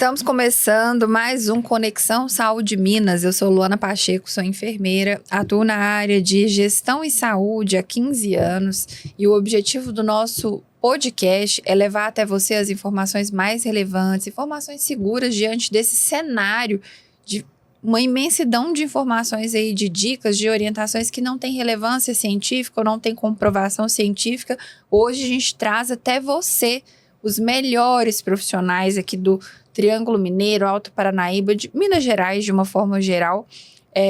Estamos começando mais um Conexão Saúde Minas. Eu sou Luana Pacheco, sou enfermeira, atuo na área de gestão e saúde há 15 anos e o objetivo do nosso podcast é levar até você as informações mais relevantes, informações seguras diante desse cenário de uma imensidão de informações aí, de dicas, de orientações que não tem relevância científica ou não tem comprovação científica. Hoje a gente traz até você os melhores profissionais aqui do Triângulo Mineiro, Alto Paranaíba, de Minas Gerais, de uma forma geral,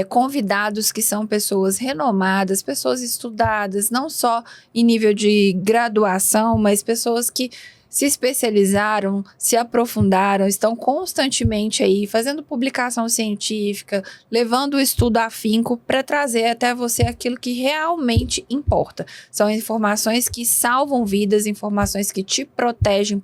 convidados que são pessoas renomadas, pessoas estudadas, não só em nível de graduação, mas pessoas que se especializaram, se aprofundaram, estão constantemente aí fazendo publicação científica, levando o estudo afinco para trazer até você aquilo que realmente importa. São informações que salvam vidas, informações que te protegem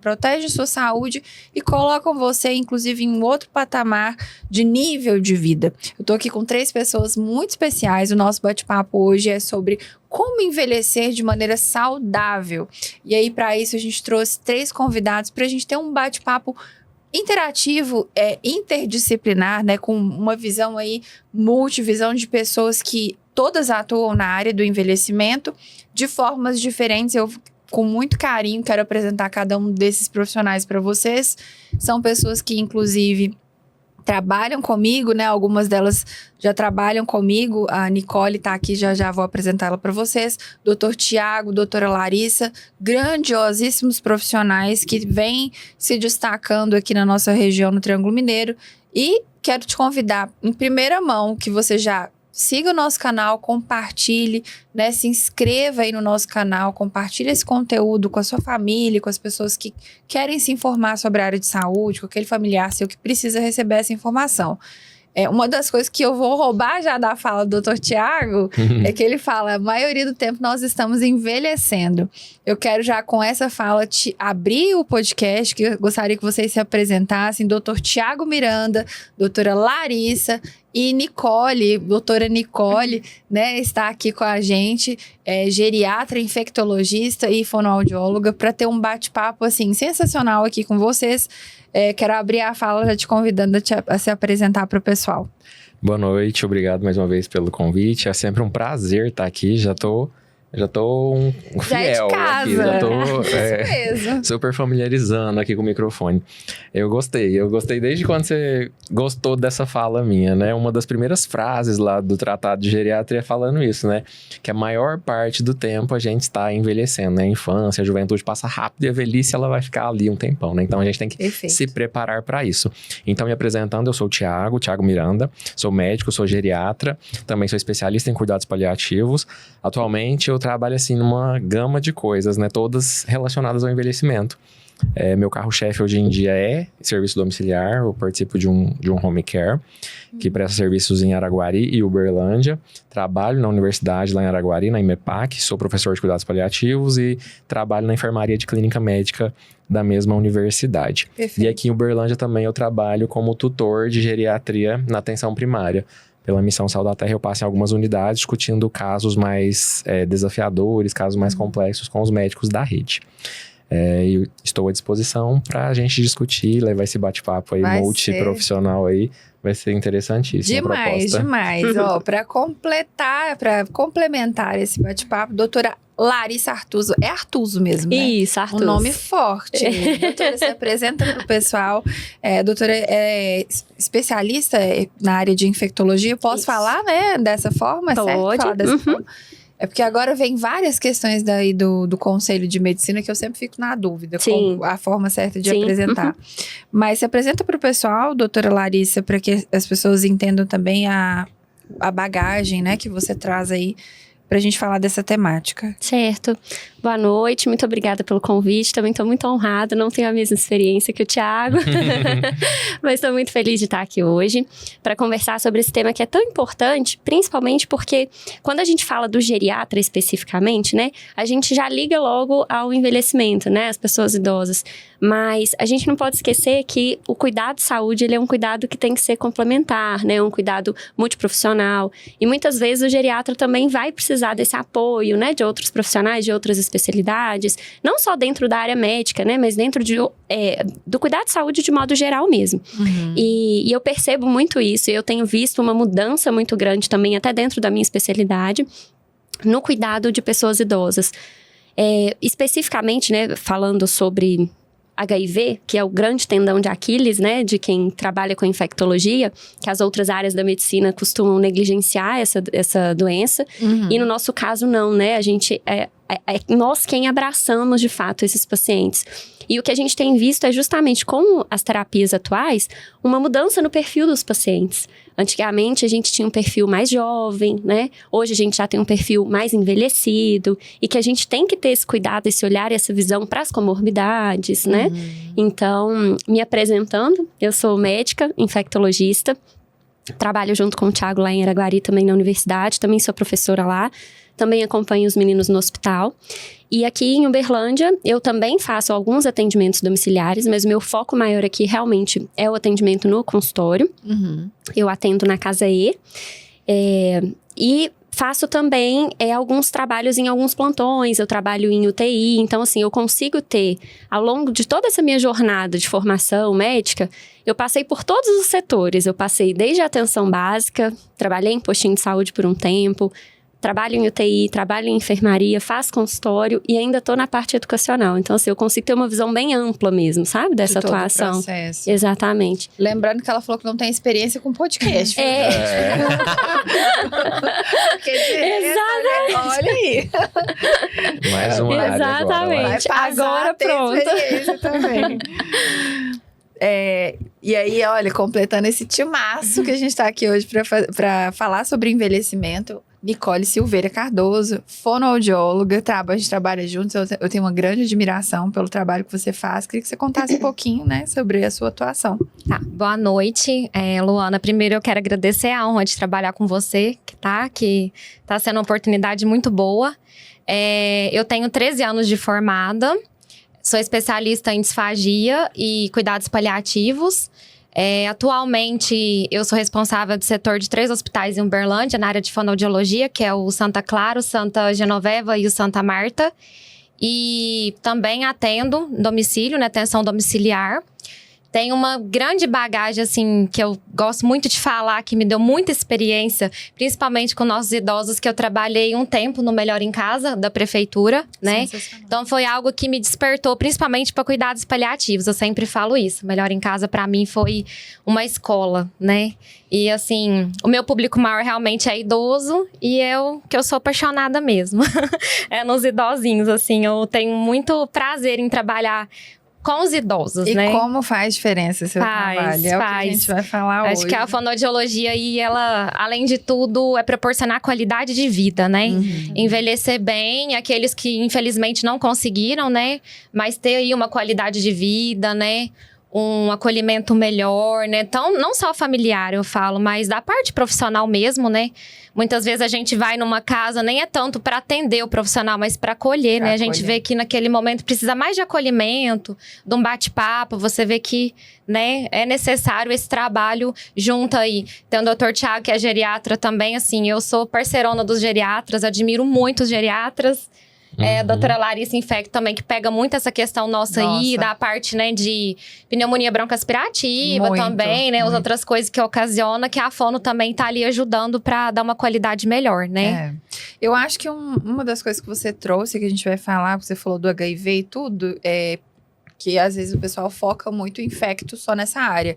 sua saúde e colocam você, inclusive, em outro patamar de nível de vida. Eu estou aqui com 3 pessoas muito especiais. O nosso bate-papo hoje é sobre como envelhecer de maneira saudável. E aí, para isso, a gente trouxe 3 convidados para a gente ter um bate-papo interativo, interdisciplinar, né? Com uma visão aí, multivisão de pessoas que todas atuam na área do envelhecimento de formas diferentes. Eu, com muito carinho, quero apresentar cada um desses profissionais para vocês. São pessoas que, inclusive, trabalham comigo, né? Algumas delas já trabalham comigo. A Nicole está aqui, já vou apresentá-la para vocês. Doutor Tiago, doutora Larissa, grandiosíssimos profissionais que vêm se destacando aqui na nossa região, no Triângulo Mineiro. E quero te convidar, em primeira mão, que você já siga o nosso canal, compartilhe, né? Se inscreva aí no nosso canal, compartilhe esse conteúdo com a sua família, com as pessoas que querem se informar sobre a área de saúde, com aquele familiar seu que precisa receber essa informação. Uma das coisas que eu vou roubar já da fala do Dr. Tiago é que ele fala: a maioria do tempo nós estamos envelhecendo. Eu quero já com essa fala te abrir o podcast, que eu gostaria que vocês se apresentassem. Dr. Tiago Miranda, doutora Larissa e Nicole, doutora Nicole, né, está aqui com a gente, geriatra, infectologista e fonoaudióloga, para ter um bate-papo assim sensacional aqui com vocês. Quero abrir a fala já te convidando a se apresentar para o pessoal. Boa noite, obrigado mais uma vez pelo convite. É sempre um prazer estar aqui. Já tô um fiel aqui, já tô super familiarizando aqui com o microfone. Eu gostei desde quando você gostou dessa fala minha, né? Uma das primeiras frases lá do Tratado de Geriatria falando isso, né? Que a maior parte do tempo a gente está envelhecendo, né? A infância, a juventude passa rápido e a velhice ela vai ficar ali um tempão, né? Então a gente tem que se preparar para isso. Então, me apresentando, eu sou o Tiago Miranda, sou médico, sou geriatra, também sou especialista em cuidados paliativos. Atualmente eu trabalho assim numa gama de coisas, né? Todas relacionadas ao envelhecimento. Meu carro-chefe hoje em dia é serviço domiciliar. Eu participo de um home care que presta serviços em Araguari e Uberlândia. Trabalho na universidade lá em Araguari, na IMEPAC. Sou professor de cuidados paliativos e trabalho na enfermaria de clínica médica da mesma universidade. Perfeito. E aqui em Uberlândia também eu trabalho como tutor de geriatria na atenção primária. Pela Missão Sal da Terra, eu passo em algumas unidades discutindo casos mais desafiadores, casos mais complexos com os médicos da rede. E estou à disposição para a gente discutir, levar esse bate-papo aí multiprofissional aí. Vai ser interessantíssimo a proposta. Demais. Para complementar esse bate-papo, doutora Larissa Artuso. É Artuso mesmo, né? Isso, Artuso. Um nome forte. Doutora, se apresenta para o pessoal. Doutora é especialista na área de infectologia. Posso falar, né? Dessa forma? Pode. Certo? Falar dessa forma? Porque agora vem várias questões daí do Conselho de Medicina que eu sempre fico na dúvida com a forma certa de apresentar. Mas se apresenta para o pessoal, doutora Larissa, para que as pessoas entendam também a bagagem, né, que você traz aí pra gente falar dessa temática. Certo. Boa noite, muito obrigada pelo convite. Também estou muito honrada, não tenho a mesma experiência que o Tiago, mas estou muito feliz de estar aqui hoje para conversar sobre esse tema que é tão importante, principalmente porque quando a gente fala do geriatra especificamente, né, a gente já liga logo ao envelhecimento, né, as pessoas idosas. Mas a gente não pode esquecer que o cuidado de saúde, ele é um cuidado que tem que ser complementar, né, um cuidado multiprofissional. E muitas vezes o geriatra também vai precisar desse apoio, né, de outros profissionais, de outras especialidades, especialidades, não só dentro da área médica, né, mas dentro do cuidado de saúde de modo geral mesmo. E eu percebo muito isso, e eu tenho visto uma mudança muito grande também, até dentro da minha especialidade, no cuidado de pessoas idosas. Especificamente, né, falando sobre HIV, que é o grande tendão de Aquiles, né, de quem trabalha com infectologia, que as outras áreas da medicina costumam negligenciar essa doença. E no nosso caso, não, né? A gente nós quem abraçamos, de fato, esses pacientes. E o que a gente tem visto é justamente com as terapias atuais, uma mudança no perfil dos pacientes. Antigamente, a gente tinha um perfil mais jovem, né? Hoje, a gente já tem um perfil mais envelhecido. E que a gente tem que ter esse cuidado, esse olhar e essa visão para as comorbidades, né? Então, me apresentando, eu sou médica, infectologista. Trabalho junto com o Thiago lá em Araguari, também na universidade. Também sou professora lá. Também acompanho os meninos no hospital. E aqui em Uberlândia, eu também faço alguns atendimentos domiciliares, mas o meu foco maior aqui realmente é o atendimento no consultório. Eu atendo na Casa E. E faço também alguns trabalhos em alguns plantões, eu trabalho em UTI. Então, assim, eu consigo ter, ao longo de toda essa minha jornada de formação médica, eu passei por todos os setores. Eu passei desde a atenção básica, trabalhei em postinho de saúde por um tempo, trabalho em UTI, trabalho em enfermaria, faço consultório e ainda estou na parte educacional. Então, assim, eu consigo ter uma visão bem ampla mesmo, sabe? Dessa atuação. Todo o processo. Exatamente. Lembrando que ela falou que não tem experiência com podcast. Exatamente. Olha aí. Mais uma área Exatamente. Agora pronto. Experiência também. E aí, olha, completando esse timaço que a gente tá aqui hoje para falar sobre envelhecimento, Nicole Silveira Cardoso, fonoaudióloga, a gente trabalha juntos, eu tenho uma grande admiração pelo trabalho que você faz. Queria que você contasse um pouquinho, né, sobre a sua atuação. Tá, boa noite, Luana. Primeiro eu quero agradecer a honra de trabalhar com você, que tá sendo uma oportunidade muito boa. Eu tenho 13 anos de formada, sou especialista em disfagia e cuidados paliativos. Atualmente, eu sou responsável do setor de 3 hospitais em Uberlândia, na área de fonoaudiologia, que é o Santa Clara, o Santa Genoveva e o Santa Marta. E também atendo domicílio, né, atenção domiciliar. Tenho uma grande bagagem, assim, que eu gosto muito de falar, que me deu muita experiência, principalmente com nossos idosos, que eu trabalhei um tempo no Melhor em Casa, da prefeitura, né? Então, foi algo que me despertou, principalmente para cuidados paliativos. Eu sempre falo isso. Melhor em Casa, para mim, foi uma escola, né? E, assim, o meu público maior realmente é idoso e que eu sou apaixonada mesmo. Nos idosinhos, assim. Eu tenho muito prazer em trabalhar com os idosos, né? E como faz diferença o seu trabalho? É o que a gente vai falar hoje. Acho que a fonoaudiologia, ela, além de tudo, é proporcionar qualidade de vida, né? Envelhecer bem, aqueles que infelizmente não conseguiram, né? Mas ter aí uma qualidade de vida, né? Um acolhimento melhor, né? Então, não só familiar, eu falo, mas da parte profissional mesmo, né? Muitas vezes a gente vai numa casa, nem é tanto para atender o profissional, mas para acolher, né? A gente vê que naquele momento precisa mais de acolhimento, de um bate-papo. Você vê que, né, é necessário esse trabalho junto aí. Tem o Dr. Thiago, que é geriatra também, assim. Eu sou parceirona dos geriatras, admiro muito os geriatras. A doutora Larissa Infect também, que pega muito essa questão nossa aí, da parte, né, de pneumonia broncoaspirativa também, né, as outras coisas que ocasiona, que a fono também tá ali ajudando para dar uma qualidade melhor, né? Eu acho que uma das coisas que você trouxe, que a gente vai falar, você falou do HIV e tudo, que às vezes o pessoal foca muito em infecto só nessa área.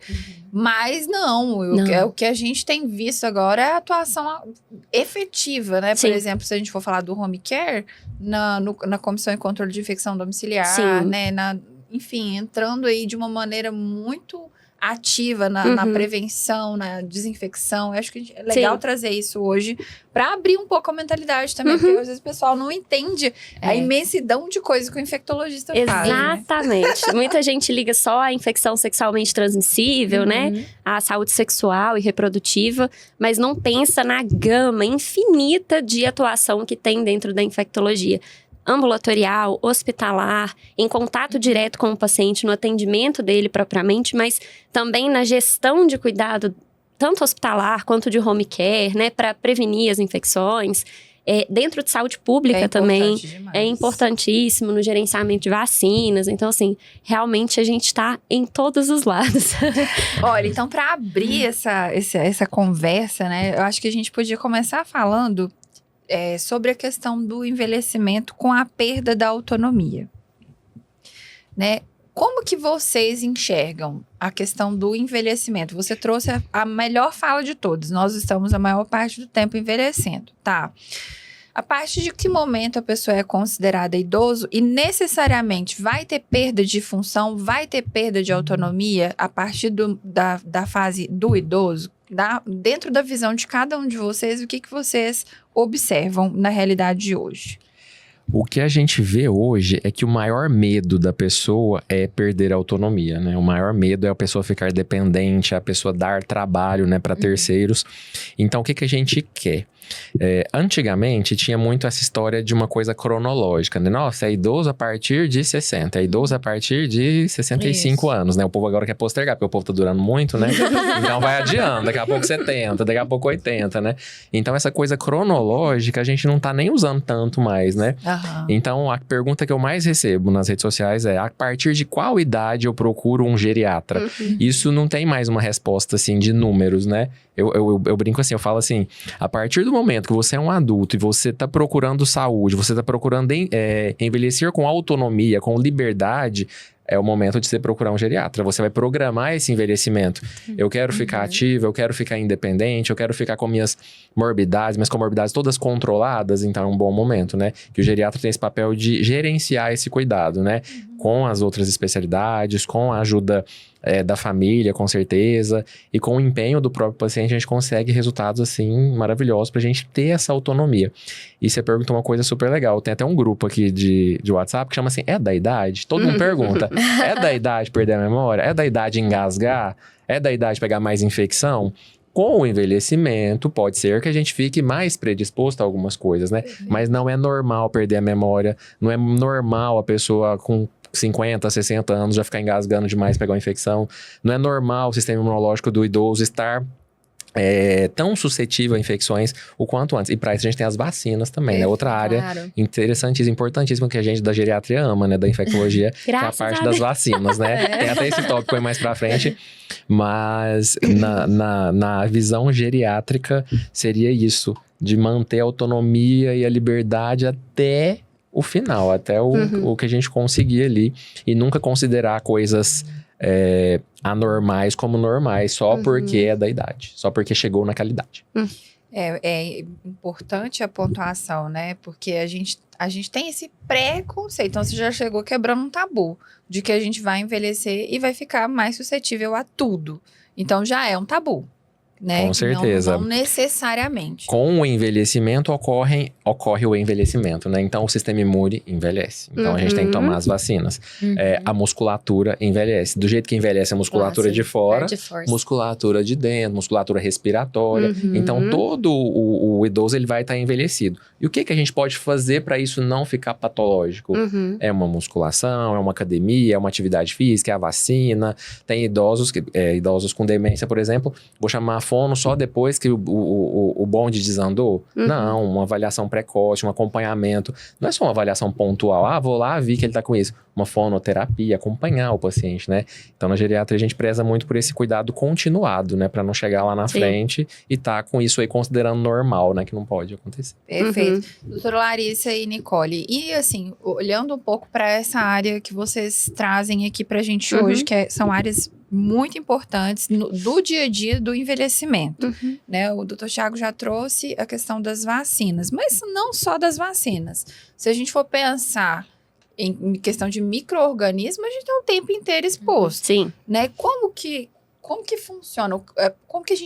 Mas não. O que a gente tem visto agora é a atuação efetiva, né? Sim. Por exemplo, se a gente for falar do home care, na Comissão de Controle de Infecção Domiciliar, né? Enfim, entrando aí de uma maneira muito ativa na prevenção, na desinfecção. Eu acho que é legal trazer isso hoje para abrir um pouco a mentalidade também, porque às vezes o pessoal não entende a imensidão de coisas que o infectologista faz. Exatamente. Né? Muita gente liga só à infecção sexualmente transmissível, né? À saúde sexual e reprodutiva, mas não pensa na gama infinita de atuação que tem dentro da infectologia. Ambulatorial, hospitalar, em contato direto com o paciente, no atendimento dele propriamente, mas também na gestão de cuidado, tanto hospitalar quanto de home care, né, para prevenir as infecções. Dentro de saúde pública também é importantíssimo no gerenciamento de vacinas. Então, assim, realmente a gente está em todos os lados. Olha, então para abrir essa conversa, né, eu acho que a gente podia começar falando sobre a questão do envelhecimento com a perda da autonomia, né? Como que vocês enxergam a questão do envelhecimento? Você trouxe a melhor fala de todos. Nós estamos a maior parte do tempo envelhecendo, tá? A partir de que momento a pessoa é considerada idoso e necessariamente vai ter perda de função, vai ter perda de autonomia a partir da fase do idoso? Dentro da visão de cada um de vocês, o que vocês observam na realidade de hoje? O que a gente vê hoje é que o maior medo da pessoa é perder a autonomia, né? O maior medo é a pessoa ficar dependente, a pessoa dar trabalho, né, para terceiros. Então, o que a gente quer? Antigamente, tinha muito essa história de uma coisa cronológica, né? Nossa, é idoso a partir de 60, é idoso a partir de 65 anos, né? O povo agora quer postergar, porque o povo tá durando muito, né? Então, vai adiando, daqui a pouco 70, daqui a pouco 80, né? Então, essa coisa cronológica, a gente não tá nem usando tanto mais, né? Então, a pergunta que eu mais recebo nas redes sociais é: a partir de qual idade eu procuro um geriatra? Isso não tem mais uma resposta, assim, de números, né? Eu brinco assim, eu falo assim: a partir do momento que você é um adulto e você tá procurando saúde, você tá procurando envelhecer com autonomia, com liberdade, é o momento de você procurar um geriatra. Você vai programar esse envelhecimento. Eu quero ficar ativo, eu quero ficar independente, eu quero ficar com minhas comorbidades todas controladas, então é um bom momento, né? Que o geriatra tem esse papel de gerenciar esse cuidado, né? Com as outras especialidades, com a ajuda da família, com certeza, e com o empenho do próprio paciente, a gente consegue resultados, assim, maravilhosos pra gente ter essa autonomia. E você perguntou uma coisa super legal. Tem até um grupo aqui de WhatsApp que chama assim: é da idade? Todo mundo pergunta. É da idade perder a memória? É da idade engasgar? É da idade pegar mais infecção? Com o envelhecimento, pode ser que a gente fique mais predisposto a algumas coisas, né? Mas não é normal perder a memória, não é normal a pessoa com 50, 60 anos já ficar engasgando demais, pegar uma infecção. Não é normal o sistema imunológico do idoso estar tão suscetível a infecções o quanto antes. E para isso a gente tem as vacinas também, né? Outra área interessantíssima, importantíssima, que a gente da geriatria ama, né? Da infectologia, que é a parte das vacinas, né? Tem até esse tópico aí mais pra frente. Mas na visão geriátrica seria isso, de manter a autonomia e a liberdade até o final, até o que a gente conseguir ali. E nunca considerar coisas anormais como normais, só porque é da idade, só porque chegou naquela idade. É importante a pontuação, né? Porque a gente tem esse preconceito. Então, você já chegou quebrando um tabu de que a gente vai envelhecer e vai ficar mais suscetível a tudo. Então, já é um tabu, né? Com certeza. Não necessariamente. Com o envelhecimento ocorre o envelhecimento, né? Então, o sistema imune envelhece. Então, a gente tem que tomar as vacinas. A musculatura envelhece. Do jeito que envelhece a musculatura de fora, musculatura de dentro, musculatura respiratória. Então, todo o idoso, ele vai estar envelhecido. E o que a gente pode fazer para isso não ficar patológico? É uma musculação, é uma academia, é uma atividade física, é a vacina. Tem idosos com demência, por exemplo, vou chamar a fono só depois que o bonde desandou? Não, uma avaliação precoce, um acompanhamento. Não é só uma avaliação pontual. Vou lá, vi que ele tá com isso. Uma fonoterapia, acompanhar o paciente, né? Então, na geriatria, a gente preza muito por esse cuidado continuado, né? Pra não chegar lá na frente e tá com isso aí considerando normal, né? Que não pode acontecer. Perfeito. Doutora Larissa e Nicole, e assim, olhando um pouco para essa área que vocês trazem aqui pra gente hoje, que são áreas muito importantes do dia a dia do envelhecimento, né? O doutor Thiago já trouxe a questão das vacinas, mas não só das vacinas. Se a gente for pensar em questão de micro-organismos, a gente está o tempo inteiro exposto. Sim. Né? Como que funciona? O que a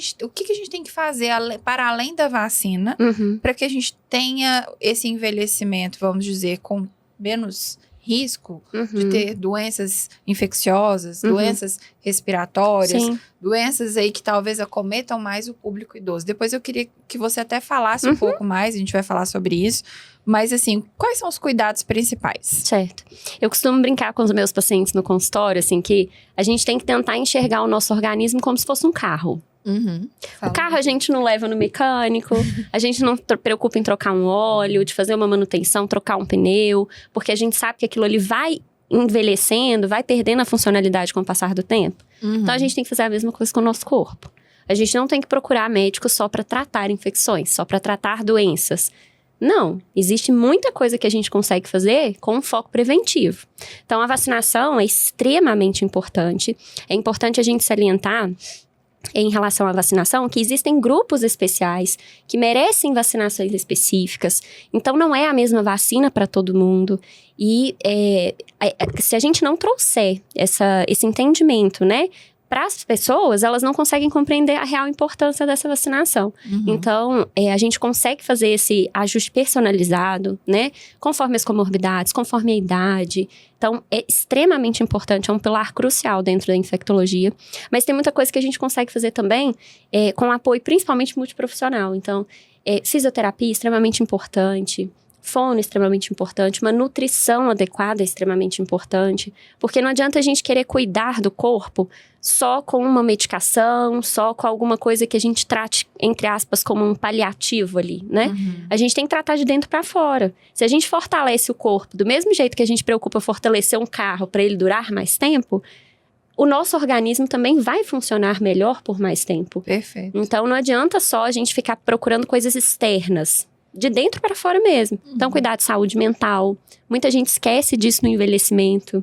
gente tem que fazer para além da vacina para que a gente tenha esse envelhecimento, vamos dizer, com menos risco de ter doenças infecciosas, doenças respiratórias, doenças aí que talvez acometam mais o público idoso. Depois eu queria que você até falasse um pouco mais, a gente vai falar sobre isso. Mas assim, quais são os cuidados principais? Certo. Eu costumo brincar com os meus pacientes no consultório, assim, que a gente tem que tentar enxergar o nosso organismo como se fosse um carro. O carro a gente não leva no mecânico, a gente não preocupa em trocar um óleo, de fazer uma manutenção, trocar um pneu, porque a gente sabe que aquilo ali vai envelhecendo, vai perdendo a funcionalidade com o passar do tempo. Então a gente tem que fazer a mesma coisa com o nosso corpo. A gente não tem que procurar médicos só para tratar infecções, só para tratar doenças. Não, existe muita coisa que a gente consegue fazer com um foco preventivo. Então a vacinação é extremamente importante. É importante a gente salientar em relação à vacinação, que existem grupos especiais que merecem vacinações específicas. Então, não é a mesma vacina para todo mundo. E se a gente não trouxer esse entendimento, né, para as pessoas, elas não conseguem compreender a real importância dessa vacinação. Então, a gente consegue fazer esse ajuste personalizado, né? Conforme as comorbidades, conforme a idade. Então, é extremamente importante, é um pilar crucial dentro da infectologia. Mas tem muita coisa que a gente consegue fazer também com apoio, principalmente multiprofissional. Então, fisioterapia é extremamente importante. Fono é extremamente importante, uma nutrição adequada é extremamente importante, porque não adianta a gente querer cuidar do corpo só com uma medicação, só com alguma coisa que a gente trate, entre aspas, como um paliativo ali, né? A gente tem que tratar de dentro para fora. Se a gente fortalece o corpo do mesmo jeito que a gente preocupa fortalecer um carro para ele durar mais tempo, o nosso organismo também vai funcionar melhor por mais tempo. Perfeito. Então não adianta só a gente ficar procurando coisas externas, de dentro para fora mesmo. Então, cuidar de saúde mental. Muita gente esquece disso no envelhecimento,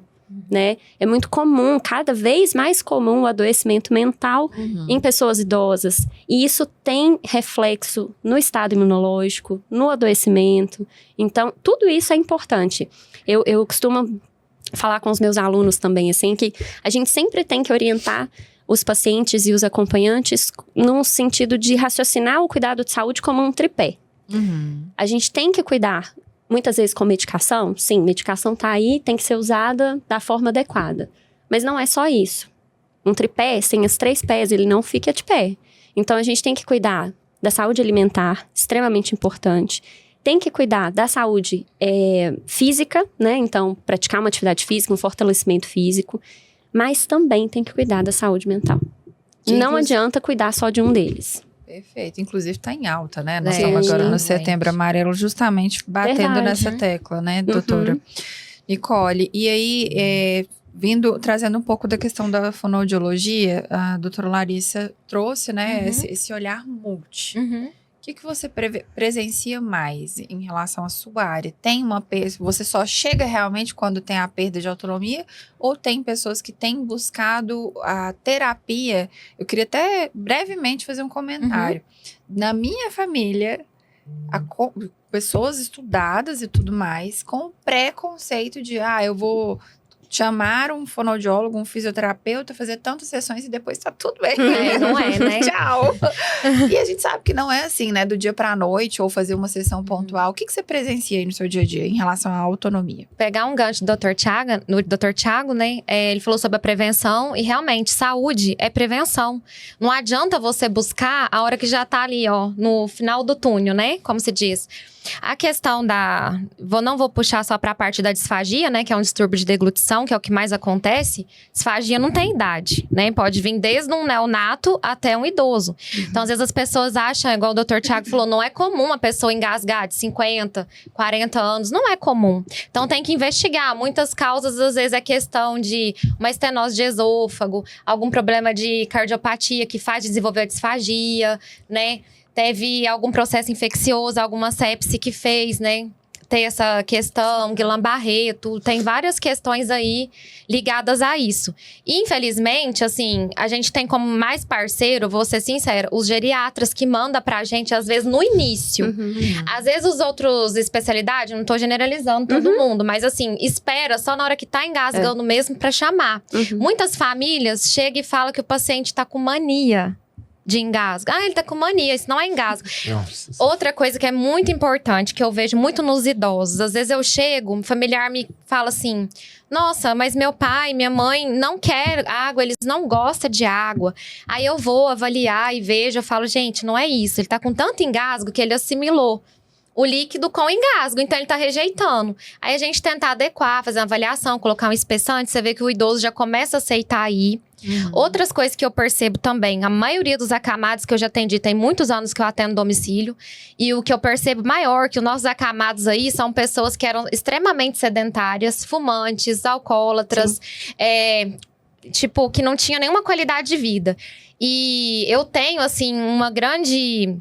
né? É muito comum, cada vez mais comum o adoecimento mental em pessoas idosas. E isso tem reflexo no estado imunológico, no adoecimento. Então, tudo isso é importante. Eu costumo falar com os meus alunos também, assim, que a gente sempre tem que orientar os pacientes e os acompanhantes no sentido de raciocinar o cuidado de saúde como um tripé. A gente tem que cuidar, muitas vezes com medicação. Sim, medicação tá aí, tem que ser usada da forma adequada. Mas não é só isso. Um tripé, sem os 3 pés, ele não fica de pé. Então, a gente tem que cuidar da saúde alimentar, extremamente importante. Tem que cuidar da saúde física, né? Então, praticar uma atividade física, um fortalecimento físico. Mas também tem que cuidar da saúde mental. Não adianta cuidar só de um deles. Perfeito. Inclusive tá em alta, né? Nós estamos agora no Setembro Amarelo, justamente batendo nessa tecla, né, doutora Nicole? E aí, trazendo um pouco da questão da fonoaudiologia, a doutora Larissa trouxe, né, esse olhar multi. O que você presencia mais em relação à sua área? Tem uma você só chega realmente quando tem a perda de autonomia? Ou tem pessoas que têm buscado a terapia? Eu queria até brevemente fazer um comentário. Na minha família, pessoas estudadas e tudo mais, com preconceito de, eu vou chamar um fonoaudiólogo, um fisioterapeuta, fazer tantas sessões e depois tá tudo bem. Não é, né? Tchau. E a gente sabe que não é assim, né? Do dia pra noite ou fazer uma sessão pontual. O que você presencia aí no seu dia a dia em relação à autonomia? Pegar um gancho do Dr. Thiago, né? Ele falou sobre a prevenção e realmente, saúde é prevenção. Não adianta você buscar a hora que já tá ali, ó, no final do túnel, né? Como se diz. A questão não vou puxar só para a parte da disfagia, né? Que é um distúrbio de deglutição, que é o que mais acontece. Disfagia não tem idade, né? Pode vir desde um neonato até um idoso. Então, às vezes as pessoas acham, igual o Dr. Thiago falou, não é comum a pessoa engasgar de 50, 40 anos. Não é comum. Então, tem que investigar. Muitas causas, às vezes, é questão de uma estenose de esôfago, algum problema de cardiopatia que faz desenvolver a disfagia, né? Teve algum processo infeccioso, alguma sepse que fez, né? Ter essa questão, Guillain-Barré, tem várias questões aí ligadas a isso. E, infelizmente, assim, a gente tem como mais parceiro, vou ser sincera, os geriatras que mandam pra gente, às vezes, no início. Às vezes, os outros especialidades, não tô generalizando todo mundo, mas, assim, espera só na hora que tá engasgando mesmo pra chamar. Muitas famílias chegam e falam que o paciente tá com mania de engasgo. Ele tá com mania, isso não é engasgo. Nossa. Outra coisa que é muito importante, que eu vejo muito nos idosos. Às vezes eu chego, um familiar me fala assim, nossa, mas meu pai, minha mãe não quer água, eles não gostam de água. Aí eu vou avaliar e vejo, eu falo, gente, não é isso. Ele tá com tanto engasgo que ele assimilou o líquido com engasgo, então ele tá rejeitando. Aí a gente tentar adequar, fazer uma avaliação, colocar um espessante, você vê que o idoso já começa a aceitar aí. Outras coisas que eu percebo também, a maioria dos acamados que eu já atendi, tem muitos anos que eu atendo domicílio, e o que eu percebo maior, que os nossos acamados aí são pessoas que eram extremamente sedentárias, fumantes, alcoólatras, tipo, que não tinha nenhuma qualidade de vida. E eu tenho, assim, uma grande...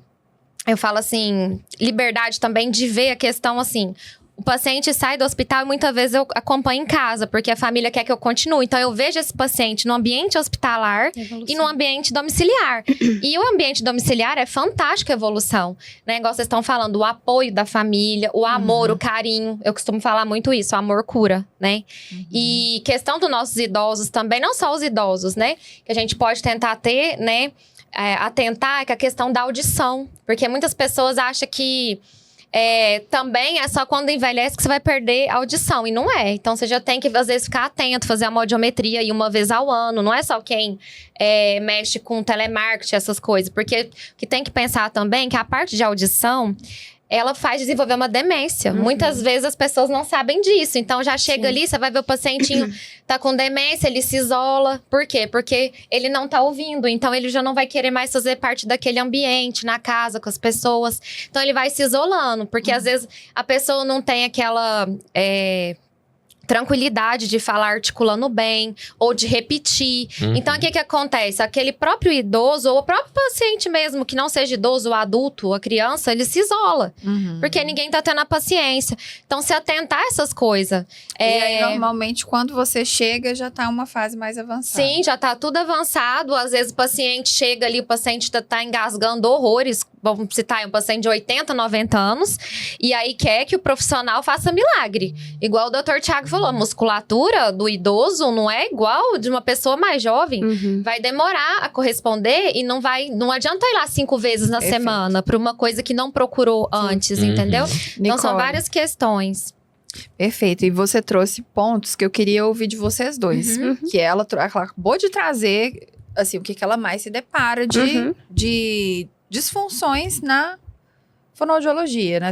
Eu falo assim, liberdade também de ver a questão assim. O paciente sai do hospital e muitas vezes eu acompanho em casa, porque a família quer que eu continue. Então, eu vejo esse paciente no ambiente hospitalar e no ambiente domiciliar. E o ambiente domiciliar é fantástica a evolução. Né? Igual vocês estão falando, o apoio da família, o amor, o carinho. Eu costumo falar muito isso, o amor cura, né? E questão dos nossos idosos também, não só os idosos, né? Que a gente pode tentar ter, né? Atentar com a questão da audição. Porque muitas pessoas acham que também é só quando envelhece que você vai perder a audição. E não é. Então, você já tem que, às vezes, ficar atento, fazer a audiometria aí uma vez ao ano. Não é só quem mexe com telemarketing, essas coisas. Porque o que tem que pensar também é que a parte de audição... ela faz desenvolver uma demência. Muitas vezes as pessoas não sabem disso. Então, já chega ali, você vai ver o pacientinho tá com demência, ele se isola. Por quê? Porque ele não tá ouvindo. Então, ele já não vai querer mais fazer parte daquele ambiente, na casa, com as pessoas. Então, ele vai se isolando. Porque, às vezes, a pessoa não tem aquela... tranquilidade de falar articulando bem, ou de repetir. Então, o que acontece? Aquele próprio idoso, ou o próprio paciente mesmo, que não seja idoso, ou adulto, ou a criança, ele se isola. Porque ninguém tá tendo a paciência. Então, se atentar a essas coisas. E aí, normalmente, quando você chega, já tá uma fase mais avançada. Sim, já tá tudo avançado. Às vezes, o paciente chega ali, o paciente tá engasgando horrores. Vamos citar, um paciente de 80, 90 anos. E aí, quer que o profissional faça milagre. Igual o Dr. Thiago falou, a musculatura do idoso não é igual de uma pessoa mais jovem. Vai demorar a corresponder e não adianta ir lá 5 vezes na semana para uma coisa que não procurou antes, entendeu? Então, são várias questões. Perfeito. E você trouxe pontos que eu queria ouvir de vocês dois. Que ela acabou de trazer, assim, o que ela mais se depara de disfunções na fonoaudiologia, né?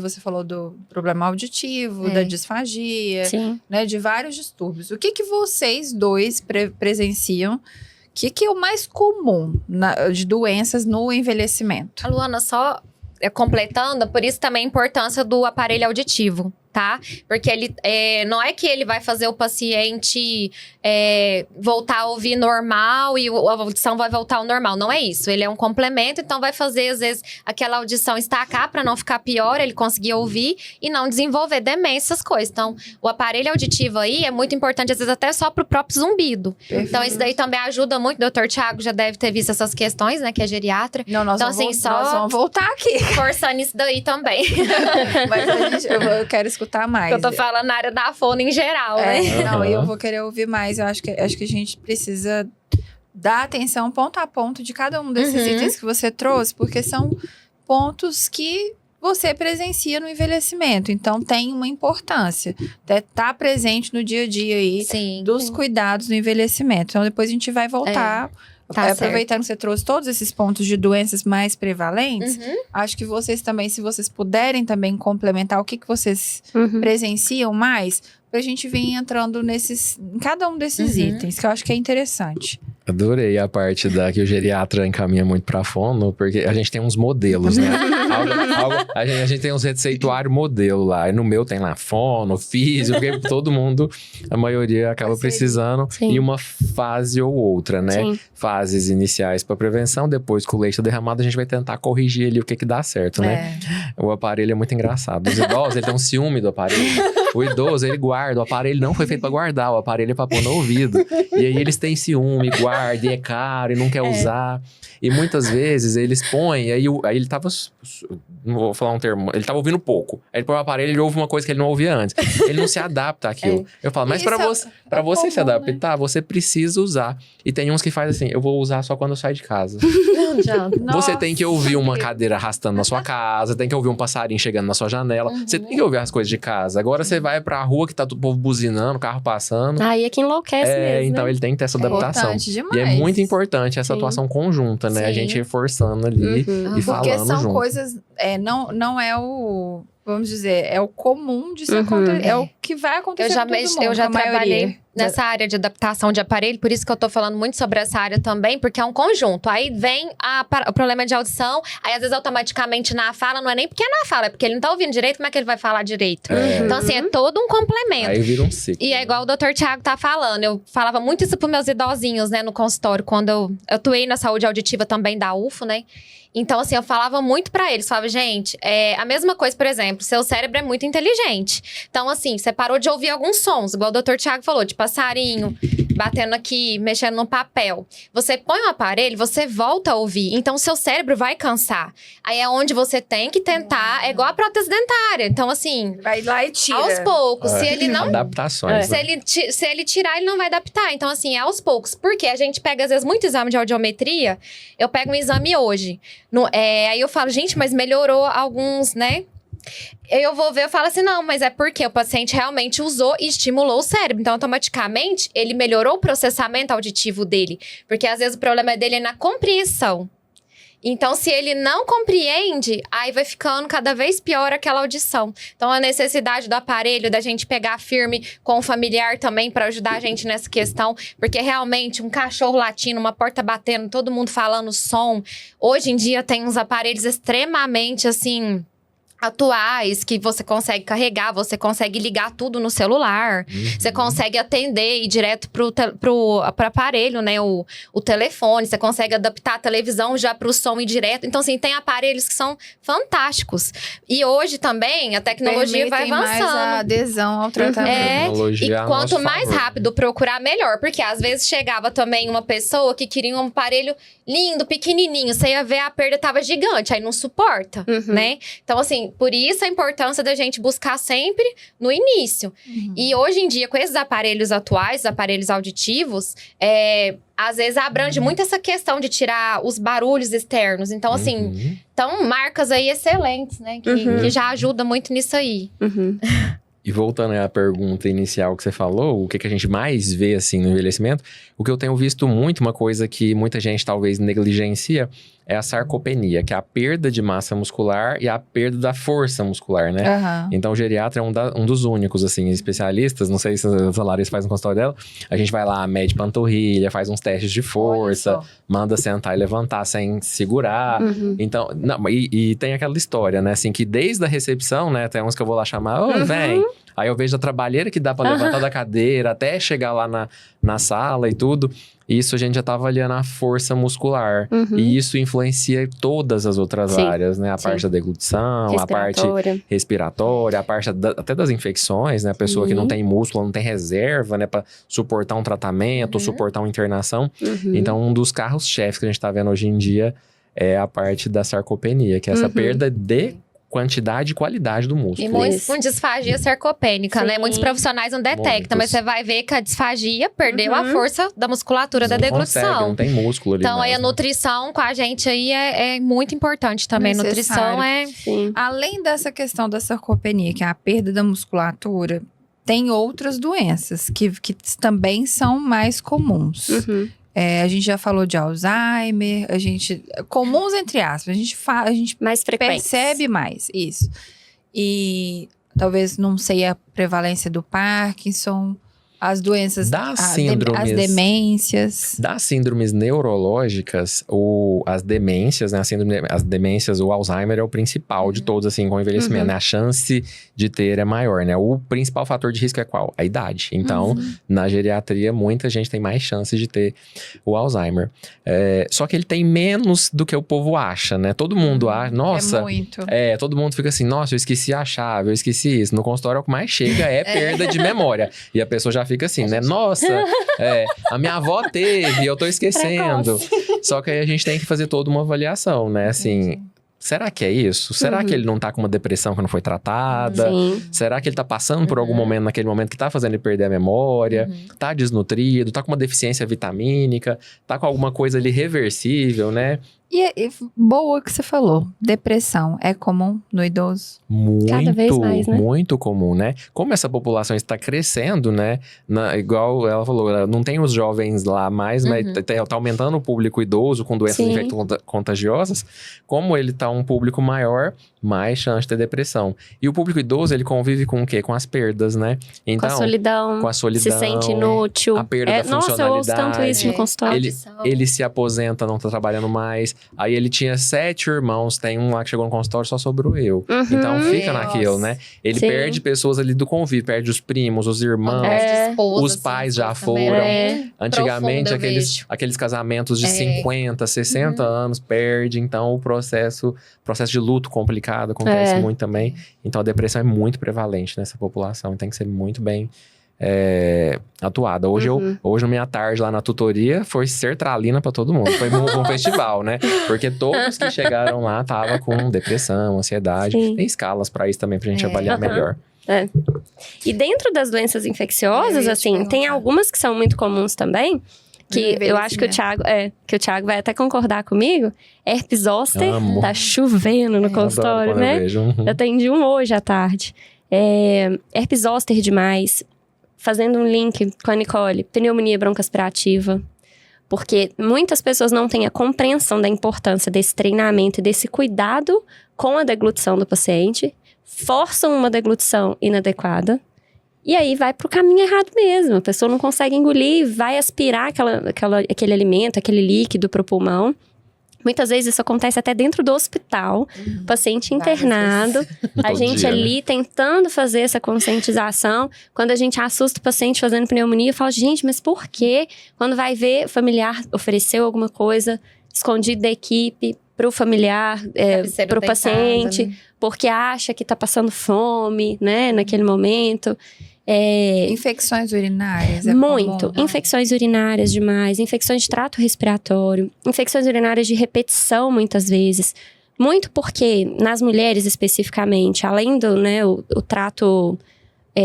Você falou do problema auditivo, da disfagia, né? De vários distúrbios. O que vocês dois presenciam? O que é o mais comum de doenças no envelhecimento? A Luana, só completando, por isso também a importância do aparelho auditivo, tá? Porque ele não é que ele vai fazer o paciente voltar a ouvir normal e a audição vai voltar ao normal. Não é isso. Ele é um complemento, então vai fazer, às vezes, aquela audição estacar para não ficar pior, ele conseguir ouvir e não desenvolver demência, essas coisas. Então, o aparelho auditivo aí é muito importante, às vezes, até só pro próprio zumbido. Então, isso daí também ajuda muito. O Dr. Thiago já deve ter visto essas questões, né? Que é geriatra. Não, nós vamos voltar aqui. Forçando isso daí também. Mas eu quero escutar mais. Eu tô falando na área da fono em geral, né? Não, eu vou querer ouvir mais. Eu acho que a gente precisa dar atenção ponto a ponto de cada um desses itens que você trouxe, porque são pontos que você presencia no envelhecimento. Então, tem uma importância. Tá presente no dia a dia aí dos cuidados no envelhecimento. Então, depois a gente vai voltar... aproveitando que você trouxe todos esses pontos de doenças mais prevalentes, acho que vocês também, se vocês puderem também complementar o que vocês presenciam mais, pra gente vir entrando em cada um desses itens, que eu acho que é interessante. Adorei a parte que o geriatra encaminha muito pra fono, porque a gente tem uns modelos, né? A gente tem uns receituários modelo lá. E no meu tem lá fono, físico, porque todo mundo, a maioria acaba precisando. Em uma fase ou outra, né? Fases iniciais pra prevenção, depois com o leite derramado a gente vai tentar corrigir ali o que dá certo, né? O aparelho é muito engraçado. Os idosos, eles têm um ciúme do aparelho. O idoso, ele guarda. O aparelho não foi feito pra guardar, o aparelho é pra pôr no ouvido. E aí eles têm ciúme, guarda, e é caro, e não quer usar. E muitas vezes eles põem, aí ele tava... Não vou falar um termo. Ele tava ouvindo pouco. Aí ele põe o aparelho e ele ouve uma coisa que ele não ouvia antes. Ele não se adapta àquilo. Eu falo, mas pra você se adaptar, você precisa usar. E tem uns que faz assim, eu vou usar só quando eu saio de casa. Não adianta. Você tem que ouvir uma cadeira arrastando na sua casa, tem que ouvir um passarinho chegando na sua janela. Você tem que ouvir as coisas de casa. Agora você vai pra rua que tá o povo buzinando, carro passando. Aí é que enlouquece mesmo, então né? ele tem que ter essa adaptação. Importante demais. E é muito importante essa Sim. atuação conjunta, né? A Sim. gente reforçando ali e falando Porque são junto. coisas, não é o, vamos dizer, é o comum de se acontecer, é o que vai acontecer com todo mundo, Eu já com a maioria. trabalhei nessa área de adaptação de aparelho, por isso que eu tô falando muito sobre essa área também, porque é um conjunto. Aí vem o problema de audição, aí às vezes automaticamente na fala, não é nem porque é na fala, é porque ele não tá ouvindo direito, como é que ele vai falar direito? Então, assim, é todo um complemento. Aí vira um ciclo. E é igual o Dr. Tiago tá falando, eu falava muito isso pros meus idosinhos, né, no consultório, quando eu atuei na saúde auditiva também da UFO, né? Então, assim, eu falava muito pra eles. Falava, gente, a mesma coisa, por exemplo, seu cérebro é muito inteligente. Então, assim, você parou de ouvir alguns sons, igual o Dr. Tiago falou, de passarinho, batendo aqui, mexendo no papel. Você põe um aparelho, você volta a ouvir. Então, seu cérebro vai cansar. Aí é onde você tem que tentar, é igual a prótese dentária. Então, assim, Vai lá e tira. aos poucos. Se ele não Adaptações. se ele tirar, ele não vai adaptar. Então, assim, é aos poucos. Porque a gente pega, às vezes, muito exame de audiometria. Eu pego um exame hoje. Aí eu falo, gente, mas melhorou alguns, né? Eu vou ver, eu falo assim, não, mas é porque o paciente realmente usou e estimulou o cérebro. Então, automaticamente, ele melhorou o processamento auditivo dele. Porque, às vezes, o problema dele é na compreensão. Então, se ele não compreende, aí vai ficando cada vez pior aquela audição. Então, a necessidade do aparelho, da gente pegar firme com o familiar também para ajudar a gente nessa questão. Porque, realmente, um cachorro latindo, uma porta batendo, todo mundo falando som. Hoje em dia, tem uns aparelhos extremamente, assim, atuais, que você consegue carregar, você consegue ligar tudo no celular, você consegue atender e ir direto pro aparelho, né, o telefone, você consegue adaptar a televisão já pro som e direto. Então, assim, tem aparelhos que são fantásticos. E hoje também, a tecnologia vai Permitem avançando. mais a adesão ao tratamento. E a quanto nosso mais favor. rápido procurar, melhor. Porque às vezes chegava também uma pessoa que queria um aparelho lindo, pequenininho. Você ia ver, a perda tava gigante, aí não suporta, né? Então, assim, por isso a importância da gente buscar sempre no início. E hoje em dia, com esses aparelhos atuais, aparelhos auditivos, às vezes abrange muito essa questão de tirar os barulhos externos. Então, assim, marcas aí excelentes, né? Que já ajuda muito nisso aí. E voltando à pergunta inicial que você falou, o que a gente mais vê, assim, no envelhecimento, o que eu tenho visto muito, uma coisa que muita gente talvez negligencia, é a sarcopenia, que é a perda de massa muscular e a perda da força muscular, né? Então, o geriatra é um dos únicos, assim, especialistas, não sei se a Larissa faz no consultório dela, a gente vai lá, mede panturrilha, faz uns testes de força, manda sentar e levantar sem segurar. Então, e tem aquela história, né, assim, que desde a recepção, né, tem uns que eu vou lá chamar, vem. Aí eu vejo a trabalheira que dá pra levantar da cadeira, até chegar lá na sala e tudo. Isso a gente já tá avaliando a força muscular. E isso influencia todas as outras áreas, né? A parte da deglutição, a parte respiratória, a parte até das infecções, né? A pessoa que não tem músculo, não tem reserva, né? Pra suportar um tratamento, suportar uma internação. Então, um dos carros-chefes que a gente tá vendo hoje em dia é a parte da sarcopenia, que é essa perda de quantidade e qualidade do músculo. E muito disfagia sarcopênica, né? Muitos profissionais não detectam, mas você vai ver que a disfagia perdeu a força da musculatura da deglutição. Não tem músculo ali. Então, aí a nutrição com a gente aí é muito importante também. Nutrição é... Sim. Além dessa questão da sarcopenia, que é a perda da musculatura, tem outras doenças que também são mais comuns. A gente já falou de Alzheimer, comuns entre aspas, a gente Mais frequentes. percebe mais, isso. E talvez não sei a prevalência do Parkinson, as doenças, as demências. Das síndromes neurológicas, ou as demências, né? As demências, o Alzheimer é o principal de todos, assim, com o envelhecimento, né? A chance de ter é maior, né? O principal fator de risco é qual? A idade. Então, na geriatria, muita gente tem mais chance de ter o Alzheimer. Só que ele tem menos do que o povo acha, né? Todo mundo acha, nossa... É muito. Todo mundo fica assim, nossa, eu esqueci a chave, eu esqueci isso. No consultório, o que mais chega é perda de memória. E a pessoa já fica assim, né? Nossa, a minha avó teve, eu tô esquecendo. Só que aí a gente tem que fazer toda uma avaliação, né? Assim, será que é isso? Será que ele não tá com uma depressão que não foi tratada? Será que ele tá passando por algum momento, naquele momento, que tá fazendo ele perder a memória? Tá desnutrido? Tá com uma deficiência vitamínica? Tá com alguma coisa ali reversível, né? E boa que você falou, depressão é comum no idoso? Cada vez mais, né? Muito comum, né? Como essa população está crescendo, né? Igual ela falou, não tem os jovens lá mais, mas tá aumentando o público idoso com doenças infecto-contagiosas. Como ele tá um público maior, mais chance de ter depressão. E o público idoso, ele convive com o quê? Com as perdas, né? Então, com a solidão. Se sente inútil. A perda da funcionalidade. Nossa, eu ouço tanto isso no consultório. Ele se aposenta, não tá trabalhando mais. Aí ele tinha 7 irmãos, tem um lá que chegou no consultório, só sobrou eu. Então fica naquilo, né? Ele perde pessoas ali do convívio, perde os primos, os irmãos, os pais já foram. Antigamente, aqueles casamentos de 50, 60 anos, perde. Então o processo de luto complicado acontece muito também. Então a depressão é muito prevalente nessa população, tem que ser muito bem atuada. Hoje, na minha tarde lá na tutoria, foi sertralina pra todo mundo. Foi um festival, né? Porque todos que chegaram lá estavam com depressão, ansiedade. Tem escalas pra isso também, pra gente avaliar melhor. E dentro das doenças infecciosas, assim, tem algumas que são muito comuns também, que eu acho que o Thiago vai até concordar comigo. Herpes zoster, tá chovendo no consultório, né? Eu atendi um hoje à tarde. Herpes zoster demais. Fazendo um link com a Nicole, pneumonia broncoaspirativa. Porque muitas pessoas não têm a compreensão da importância desse treinamento e desse cuidado com a deglutição do paciente, forçam uma deglutição inadequada, e aí vai pro caminho errado mesmo. A pessoa não consegue engolir, vai aspirar aquele alimento, aquele líquido pro pulmão. Muitas vezes isso acontece até dentro do hospital, paciente internado, a gente ali tentando fazer essa conscientização. Quando a gente assusta o paciente fazendo pneumonia, fala, gente, mas por quê? Quando vai ver, o familiar ofereceu alguma coisa escondido da equipe pro familiar, pro paciente, né? Porque acha que tá passando fome, né, naquele momento. Infecções urinárias. Muito. Comum, né? Infecções urinárias demais, infecções de trato respiratório, infecções urinárias de repetição, muitas vezes. Muito porque, nas mulheres especificamente, além do o trato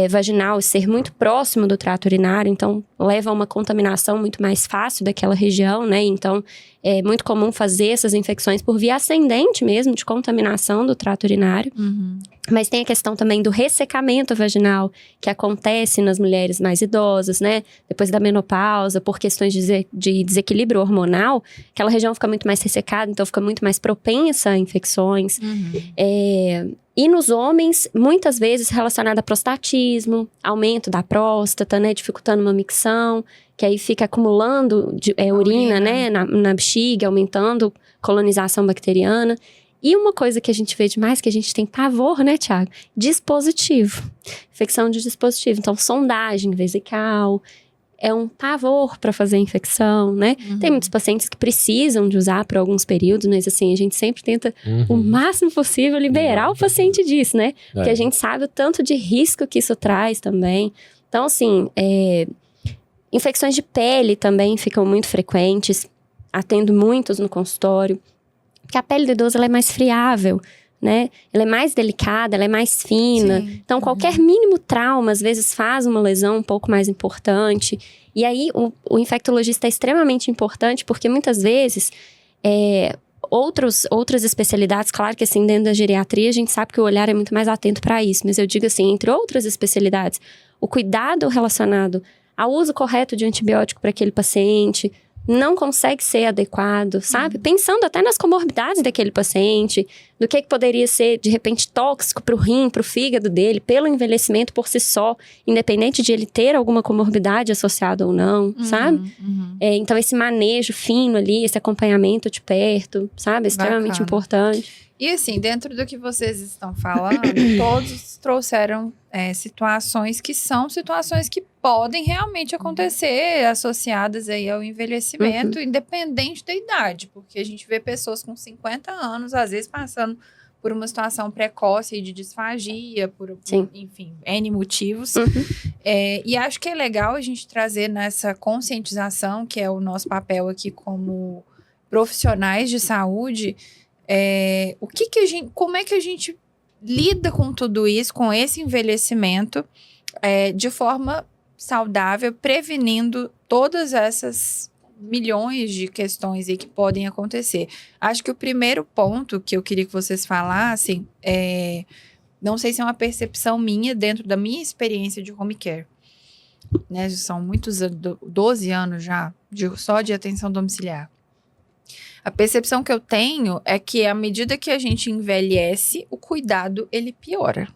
vaginal ser muito próximo do trato urinário, então leva a uma contaminação muito mais fácil daquela região, né? Então, é muito comum fazer essas infecções por via ascendente mesmo, de contaminação do trato urinário. Mas tem a questão também do ressecamento vaginal, que acontece nas mulheres mais idosas, né? Depois da menopausa, por questões de desequilíbrio hormonal, aquela região fica muito mais ressecada, então fica muito mais propensa a infecções. E nos homens, muitas vezes relacionado a prostatismo, aumento da próstata, né? Dificultando uma micção, que aí fica acumulando urina, né? Na bexiga, aumentando colonização bacteriana. E uma coisa que a gente vê demais, que a gente tem pavor, né, Thiago? Dispositivo. Infecção de dispositivo. Então, sondagem vesical. É um pavor para fazer infecção, né? Tem muitos pacientes que precisam de usar por alguns períodos, mas assim, a gente sempre tenta o máximo possível liberar o paciente disso, né? Porque a gente sabe o tanto de risco que isso traz também. Então, assim, infecções de pele também ficam muito frequentes. Atendo muitos no consultório. Porque a pele do idoso, ela é mais friável, né? Ela é mais delicada, ela é mais fina. Sim. Então, qualquer mínimo trauma, às vezes, faz uma lesão um pouco mais importante. E aí, o infectologista é extremamente importante, porque muitas vezes, outras especialidades, claro que assim, dentro da geriatria, a gente sabe que o olhar é muito mais atento para isso. Mas eu digo assim, entre outras especialidades, o cuidado relacionado ao uso correto de antibiótico para aquele paciente não consegue ser adequado, sabe? Pensando até nas comorbidades daquele paciente, do que poderia ser, de repente, tóxico pro rim, pro fígado dele, pelo envelhecimento por si só, independente de ele ter alguma comorbidade associada ou não, sabe? Então, esse manejo fino ali, esse acompanhamento de perto, sabe? É extremamente importante. E assim, dentro do que vocês estão falando, todos trouxeram situações que são situações que podem realmente acontecer, associadas aí ao envelhecimento, independente da idade. Porque a gente vê pessoas com 50 anos, às vezes, passando por uma situação precoce de disfagia, por enfim, N motivos. E acho que é legal a gente trazer nessa conscientização, que é o nosso papel aqui como profissionais de saúde, como é que a gente lida com tudo isso, com esse envelhecimento, de forma saudável, prevenindo todas essas milhões de questões aí que podem acontecer. Acho que o primeiro ponto que eu queria que vocês falassem não sei se é uma percepção minha dentro da minha experiência de home care, né? São muitos 12 anos já só de atenção domiciliar. A percepção que eu tenho é que à medida que a gente envelhece, o cuidado ele piora.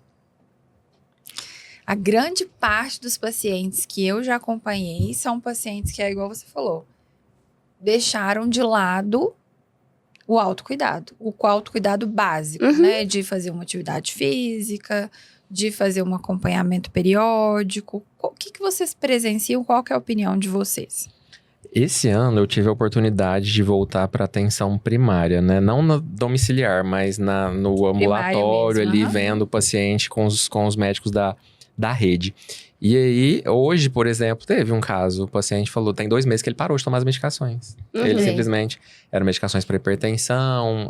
A grande parte dos pacientes que eu já acompanhei são pacientes que, igual você falou, deixaram de lado o autocuidado. O autocuidado básico, né? De fazer uma atividade física, de fazer um acompanhamento periódico. O que vocês presenciam? Qual que é a opinião de vocês? Esse ano eu tive a oportunidade de voltar para atenção primária, né? Não no domiciliar, mas no ambulatório ali, vendo o paciente com os médicos da rede. E aí, hoje, por exemplo, teve um caso, o paciente falou, tem 2 meses que ele parou de tomar as medicações. Ele simplesmente, eram medicações para hipertensão,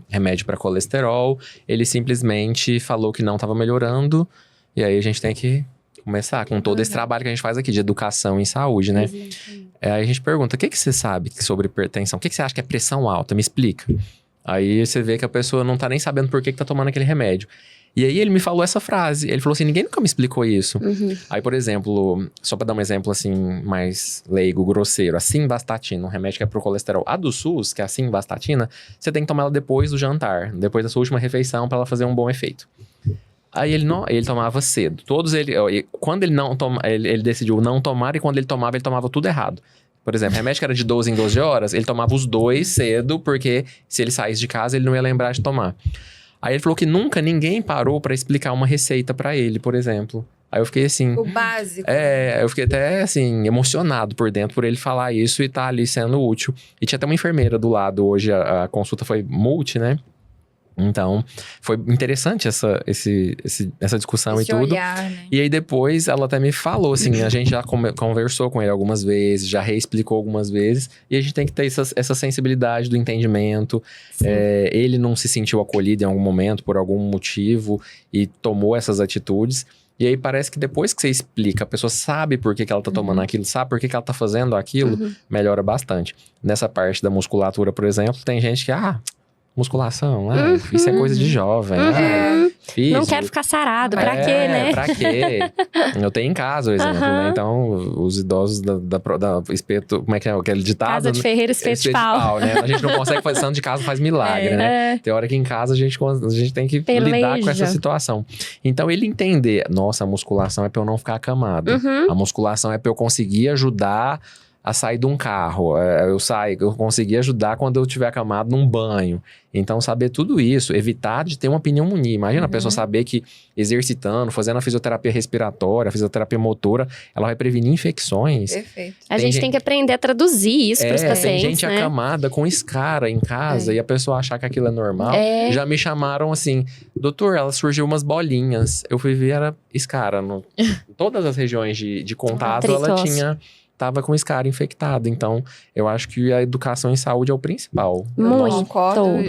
remédio para colesterol, ele simplesmente falou que não estava melhorando, e aí a gente tem que começar com todo esse trabalho que a gente faz aqui de educação em saúde, né? Aí a gente pergunta, o que você sabe sobre hipertensão? O que você acha que é pressão alta? Me explica. Aí você vê que a pessoa não tá nem sabendo por que tá tomando aquele remédio. E aí ele me falou essa frase, ele falou assim, ninguém nunca me explicou isso. Aí, por exemplo, só pra dar um exemplo assim, mais leigo, grosseiro, a simvastatina, um remédio que é pro colesterol. A do SUS, que é a simvastatina, você tem que tomar ela depois do jantar, depois da sua última refeição, pra ela fazer um bom efeito. Aí ele tomava cedo. Quando ele decidiu não tomar, e quando ele tomava tudo errado. Por exemplo, remédio que era de 12 em 12 horas, ele tomava os 2 cedo, porque se ele saísse de casa, ele não ia lembrar de tomar. Aí ele falou que nunca ninguém parou pra explicar uma receita pra ele, por exemplo. Aí eu fiquei assim... O básico. Eu fiquei até, assim, emocionado por dentro por ele falar isso e tá ali sendo útil. E tinha até uma enfermeira do lado. Hoje a consulta foi multi, né? Então, foi interessante essa discussão Esse e tudo. olhar, né? E aí depois ela até me falou, assim, a gente já conversou com ele algumas vezes, já reexplicou algumas vezes. E a gente tem que ter essa sensibilidade do entendimento. Ele não se sentiu acolhido em algum momento, por algum motivo, e tomou essas atitudes. E aí parece que depois que você explica, a pessoa sabe por que ela tá tomando aquilo, sabe por que ela tá fazendo aquilo, melhora bastante. Nessa parte da musculatura, por exemplo, tem gente que, musculação, isso é coisa de jovem. Não quero ficar sarado, pra quê, né? Pra quê? Eu tenho em casa o exemplo, né? Então, os idosos da espeto, como é que é aquele ditado? Casa de ferreiro, espeto de pau. Né? A gente não consegue fazer santo de casa, faz milagre, né? Tem hora que em casa a gente tem que lidar com essa situação. Então, ele entender, nossa, a musculação é pra eu não ficar acamado. A musculação é pra eu conseguir ajudar a sair de um carro, eu consegui ajudar quando eu estiver acamado num banho. Então, saber tudo isso, evitar de ter uma pneumonia. Imagina a pessoa saber que exercitando, fazendo a fisioterapia respiratória, a fisioterapia motora, ela vai prevenir infecções. Perfeito. A gente tem que aprender a traduzir isso para os pacientes, tem gente né? acamada com escara em casa e a pessoa achar que aquilo é normal. Já me chamaram assim, doutor, ela surgiu umas bolinhas. Eu fui ver, era escara. Em todas as regiões de contato, ela tava com escara infectada. Então, eu acho que a educação em saúde é o principal.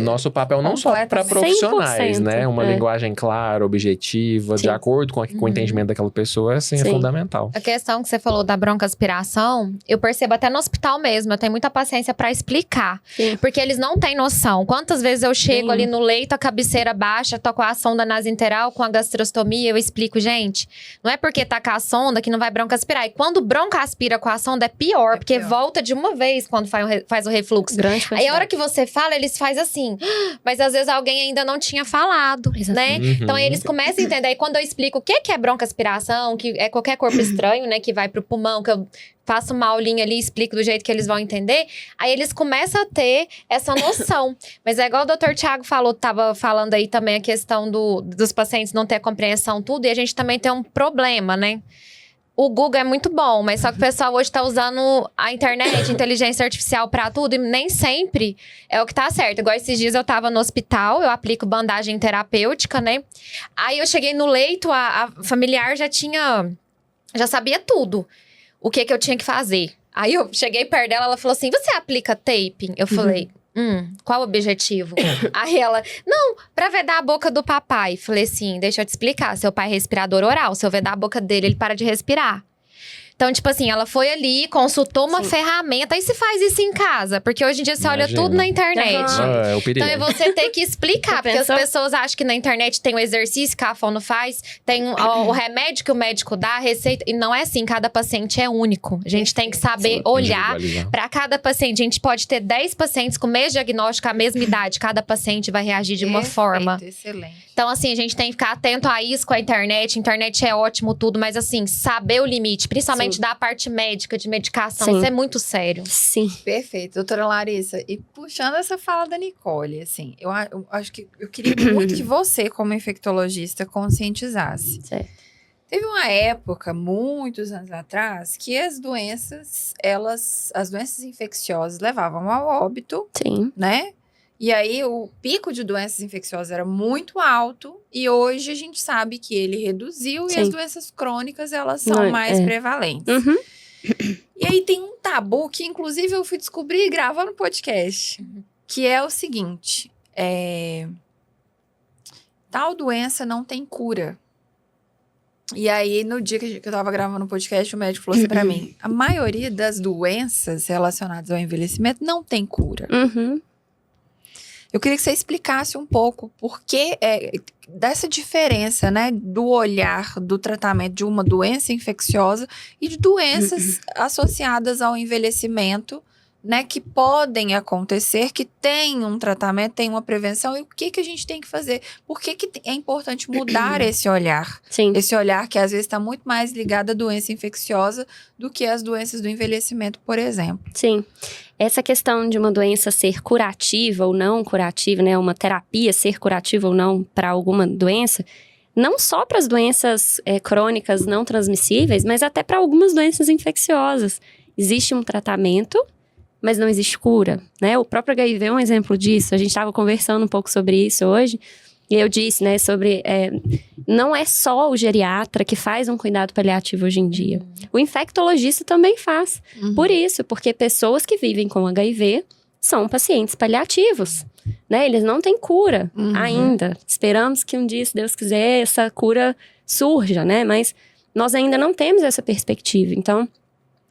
Nosso papel não só para profissionais, 100%, né? Uma linguagem clara, objetiva, de acordo com o entendimento daquela pessoa, assim, é fundamental. A questão que você falou da broncoaspiração, eu percebo até no hospital mesmo, eu tenho muita paciência para explicar. Porque eles não têm noção. Quantas vezes eu chego ali no leito, a cabeceira baixa, tô com a sonda nasointeral, com a gastrostomia, eu explico, gente, não é porque tá com a sonda que não vai broncoaspirar. E quando broncoaspira com a sonda é pior, porque volta de uma vez quando faz o refluxo. Aí a hora que você fala, eles fazem assim, mas às vezes alguém ainda não tinha falado, né? Então aí eles começam a entender. Aí quando eu explico o que é broncoaspiração, que é qualquer corpo estranho, né, que vai pro pulmão, que eu faço uma aulinha ali e explico do jeito que eles vão entender, aí eles começam a ter essa noção. Mas é igual o Dr. Thiago falou, tava falando aí também a questão dos pacientes não ter compreensão tudo, e a gente também tem um problema, né? O Google é muito bom, mas só que o pessoal hoje tá usando a internet, inteligência artificial pra tudo, e nem sempre é o que tá certo. Igual esses dias eu tava no hospital, eu aplico bandagem terapêutica, né? Aí eu cheguei no leito, a familiar já sabia tudo. O que eu tinha que fazer. Aí eu cheguei perto dela, ela falou assim, você aplica taping? Eu falei, qual o objetivo? Aí ela, não, pra vedar a boca do papai. Falei assim, deixa eu te explicar, seu pai é respirador oral, se eu vedar a boca dele, ele para de respirar. Então, tipo assim, ela foi ali, consultou uma ferramenta. E se faz isso em casa? Porque hoje em dia você olha tudo na internet. É o perigo. Então, é você ter que explicar. Porque as pessoas acham que na internet tem o exercício que a fono faz, tem o remédio que o médico dá, a receita. E não é assim, cada paciente é único. A gente tem que saber olhar para cada paciente. A gente pode ter 10 pacientes com o mesmo diagnóstico, a mesma idade. Cada paciente vai reagir de uma forma. Excelente. Então, assim, a gente tem que ficar atento a isso com a internet. A internet é ótimo, tudo. Mas, assim, saber o limite. Principalmente da parte médica, de medicação. Isso é muito sério. Sim. Perfeito. Doutora Larissa, e puxando essa fala da Nicole, assim, eu acho que eu queria muito que você, como infectologista, conscientizasse. Certo. Teve uma época, muitos anos atrás, que as doenças infecciosas levavam ao óbito, Sim. né? E aí, o pico de doenças infecciosas era muito alto. E hoje, a gente sabe que ele reduziu. Sim. E as doenças crônicas, elas são mais prevalentes. Uhum. E aí, tem um tabu que, inclusive, eu fui descobrir gravando podcast. Que é o seguinte. Tal doença não tem cura. E aí, no dia que eu tava gravando o podcast, o médico falou assim pra mim. A maioria das doenças relacionadas ao envelhecimento não tem cura. Uhum. Eu queria que você explicasse um pouco por que dessa diferença, né, do olhar do tratamento de uma doença infecciosa e de doenças associadas ao envelhecimento, né, que podem acontecer, que tem um tratamento, tem uma prevenção, e o que a gente tem que fazer? Por que é importante mudar esse olhar? Sim. Esse olhar que às vezes está muito mais ligado à doença infecciosa do que às doenças do envelhecimento, por exemplo. Sim. Essa questão de uma doença ser curativa ou não curativa, né? Uma terapia ser curativa ou não para alguma doença, não só para as doenças crônicas não transmissíveis, mas até para algumas doenças infecciosas. Existe um tratamento, mas não existe cura, né? O próprio HIV é um exemplo disso. A gente estava conversando um pouco sobre isso hoje. E eu disse, né, sobre... não é só o geriatra que faz um cuidado paliativo hoje em dia. O infectologista também faz. Por isso, porque pessoas que vivem com HIV são pacientes paliativos, né? Eles não têm cura ainda. Esperamos que um dia, se Deus quiser, essa cura surja, né? Mas nós ainda não temos essa perspectiva. Então,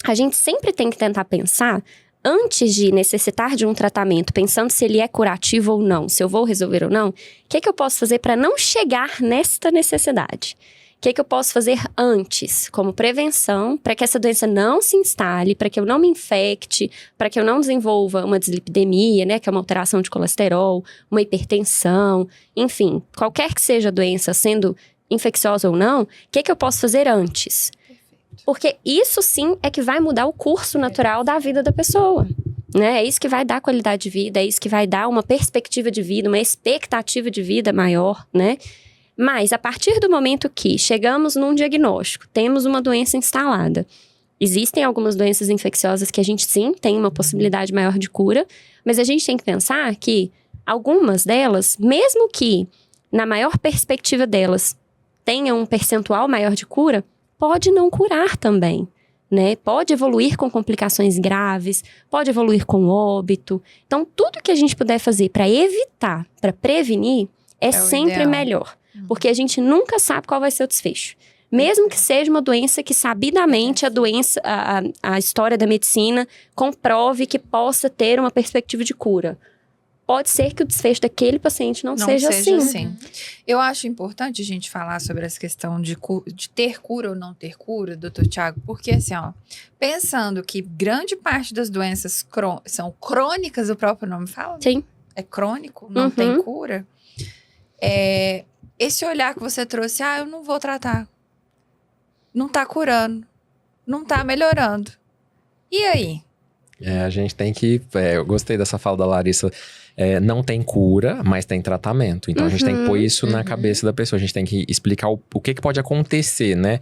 a gente sempre tem que tentar pensar... Antes de necessitar de um tratamento, pensando se ele é curativo ou não, se eu vou resolver ou não, o que eu posso fazer para não chegar nesta necessidade? O que eu posso fazer antes, como prevenção, para que essa doença não se instale, para que eu não me infecte, para que eu não desenvolva uma dislipidemia, né, que é uma alteração de colesterol, uma hipertensão, enfim, qualquer que seja a doença, sendo infecciosa ou não, o que eu posso fazer antes? Porque isso sim é que vai mudar o curso natural da vida da pessoa, né? É isso que vai dar qualidade de vida, é isso que vai dar uma perspectiva de vida, uma expectativa de vida maior, né? Mas a partir do momento que chegamos num diagnóstico, temos uma doença instalada, existem algumas doenças infecciosas que a gente sim tem uma possibilidade maior de cura, mas a gente tem que pensar que algumas delas, mesmo que na maior perspectiva delas tenham um percentual maior de cura, pode não curar também, né? Pode evoluir com complicações graves, pode evoluir com óbito. Então, tudo que a gente puder fazer para evitar, para prevenir, é sempre ideal. Melhor. Porque a gente nunca sabe qual vai ser o desfecho. Mesmo que seja uma doença que, sabidamente, a história da medicina comprove que possa ter uma perspectiva de cura. Pode ser que o desfecho daquele paciente não seja assim. Eu acho importante a gente falar sobre essa questão de ter cura ou não ter cura, doutor Tiago, porque assim, ó, pensando que grande parte das doenças são crônicas, o próprio nome fala? Sim. É crônico, não tem cura. Esse olhar que você trouxe, eu não vou tratar. Não tá curando. Não tá melhorando. E aí? A gente tem que... eu gostei dessa fala da Larissa. Não tem cura, mas tem tratamento. Então, a gente tem que pôr isso na cabeça da pessoa. A gente tem que explicar o que pode acontecer, né?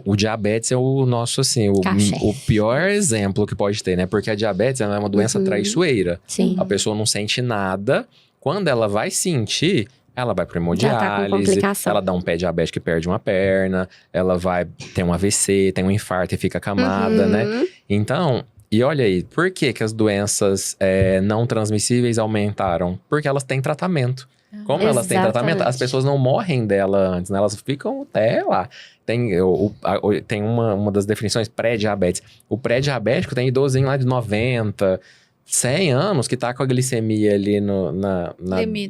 O diabetes é o nosso, assim, o pior exemplo que pode ter, né? Porque a diabetes ela é uma doença traiçoeira. Sim. A pessoa não sente nada. Quando ela vai sentir... Ela vai para hemodiálise, ela dá um pé diabético e perde uma perna, ela vai ter um AVC, tem um infarto e fica acamada, né? Então, e olha aí, por que as doenças não transmissíveis aumentaram? Porque elas têm tratamento. Como elas têm tratamento, as pessoas não morrem dela antes, né? Elas ficam até lá. Tem uma das definições pré-diabetes. O pré-diabético tem idosinho lá de 90, 100 anos que tá com a glicemia ali na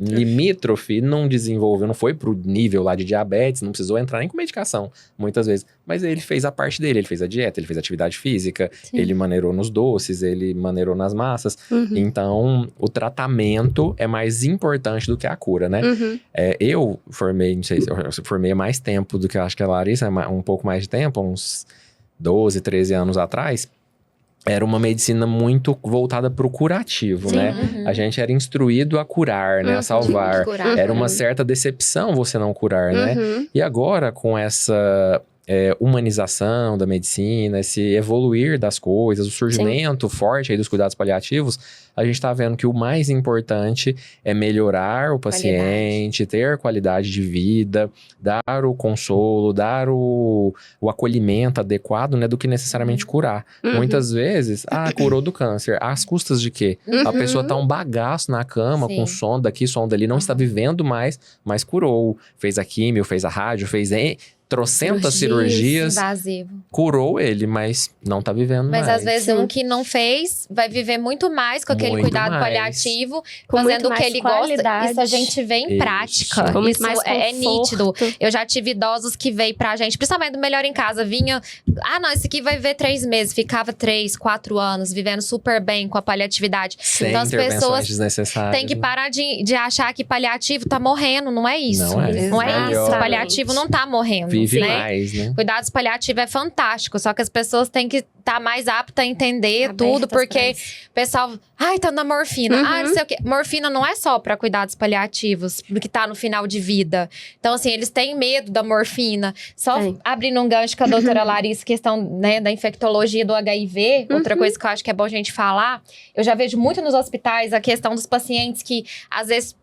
limítrofe, não desenvolveu, não foi pro nível lá de diabetes, não precisou entrar nem com medicação, muitas vezes. Mas ele fez a parte dele, ele fez a dieta, ele fez atividade física, ele maneirou nos doces, ele maneirou nas massas. Então, o tratamento é mais importante do que a cura, né? Eu formei, não sei, eu formei há mais tempo do que eu acho que a Larissa, um pouco mais de tempo, uns 12, 13 anos atrás. Era uma medicina muito voltada para o curativo, né? A gente era instruído a curar, né? A salvar. Era uma certa decepção você não curar, né? E agora, com essa humanização da medicina, esse evoluir das coisas, o surgimento forte aí dos cuidados paliativos, a gente está vendo que o mais importante é melhorar o paciente, ter qualidade de vida, dar o consolo, dar o acolhimento adequado, né, do que necessariamente curar. Muitas vezes, curou do câncer. Às custas de quê? A pessoa tá um bagaço na cama, com som daqui, som dali, não está vivendo mais, mas curou. Fez a químio, fez a rádio, fez trocentas cirurgias, invasivo. Curou ele, mas não tá vivendo mais. Mas às vezes um que não fez, vai viver muito mais com aquele cuidado paliativo, fazendo o que ele gosta. Isso a gente vê em prática. Isso é nítido. Eu já tive idosos que veio pra gente, principalmente do Melhor em Casa, vinha, não, esse aqui vai viver 3 meses, ficava 3, 4 anos, vivendo super bem com a paliatividade. Sem então as pessoas têm que né? parar de achar que paliativo tá morrendo, não é isso. Não é isso, Exatamente. paliativo não tá morrendo. Vive mais, né? Cuidados paliativos é fantástico, só que as pessoas têm que estar mais aptas a entender tudo, porque o pessoal, tá na morfina, não sei o quê. Morfina não é só para cuidados paliativos, que tá no final de vida. Então, assim, eles têm medo da morfina. Só abrindo um gancho com a doutora Larissa, questão, né, da infectologia do HIV, outra coisa que eu acho que é bom a gente falar, eu já vejo muito nos hospitais a questão dos pacientes que, às vezes,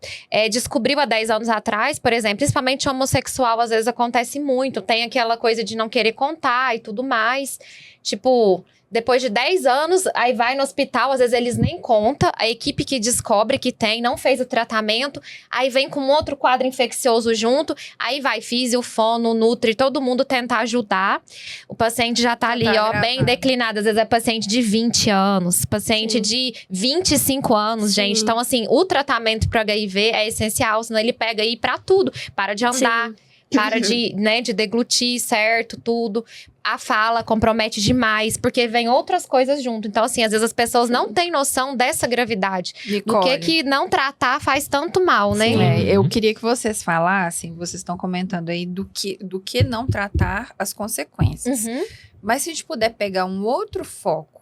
descobriu há 10 anos atrás, por exemplo, principalmente homossexual, às vezes acontece muito. Tem aquela coisa de não querer contar e tudo mais. Tipo, depois de 10 anos, aí vai no hospital, às vezes eles nem contam. A equipe que descobre que tem, não fez o tratamento. Aí vem com outro quadro infeccioso junto. Aí vai físio, fono, nutri, todo mundo tenta ajudar. O paciente já tá ali, bem declinado. Às vezes é paciente de 20 anos, paciente de 25 anos, gente. Então, assim, o tratamento para HIV é essencial, senão ele pega aí pra tudo. Para de andar. Para de deglutir, certo, tudo. A fala compromete demais, porque vem outras coisas junto. Então, assim, às vezes as pessoas não têm noção dessa gravidade. Do que não tratar faz tanto mal, né? Eu queria que vocês falassem, vocês estão comentando aí do que não tratar, as consequências. Mas se a gente puder pegar um outro foco,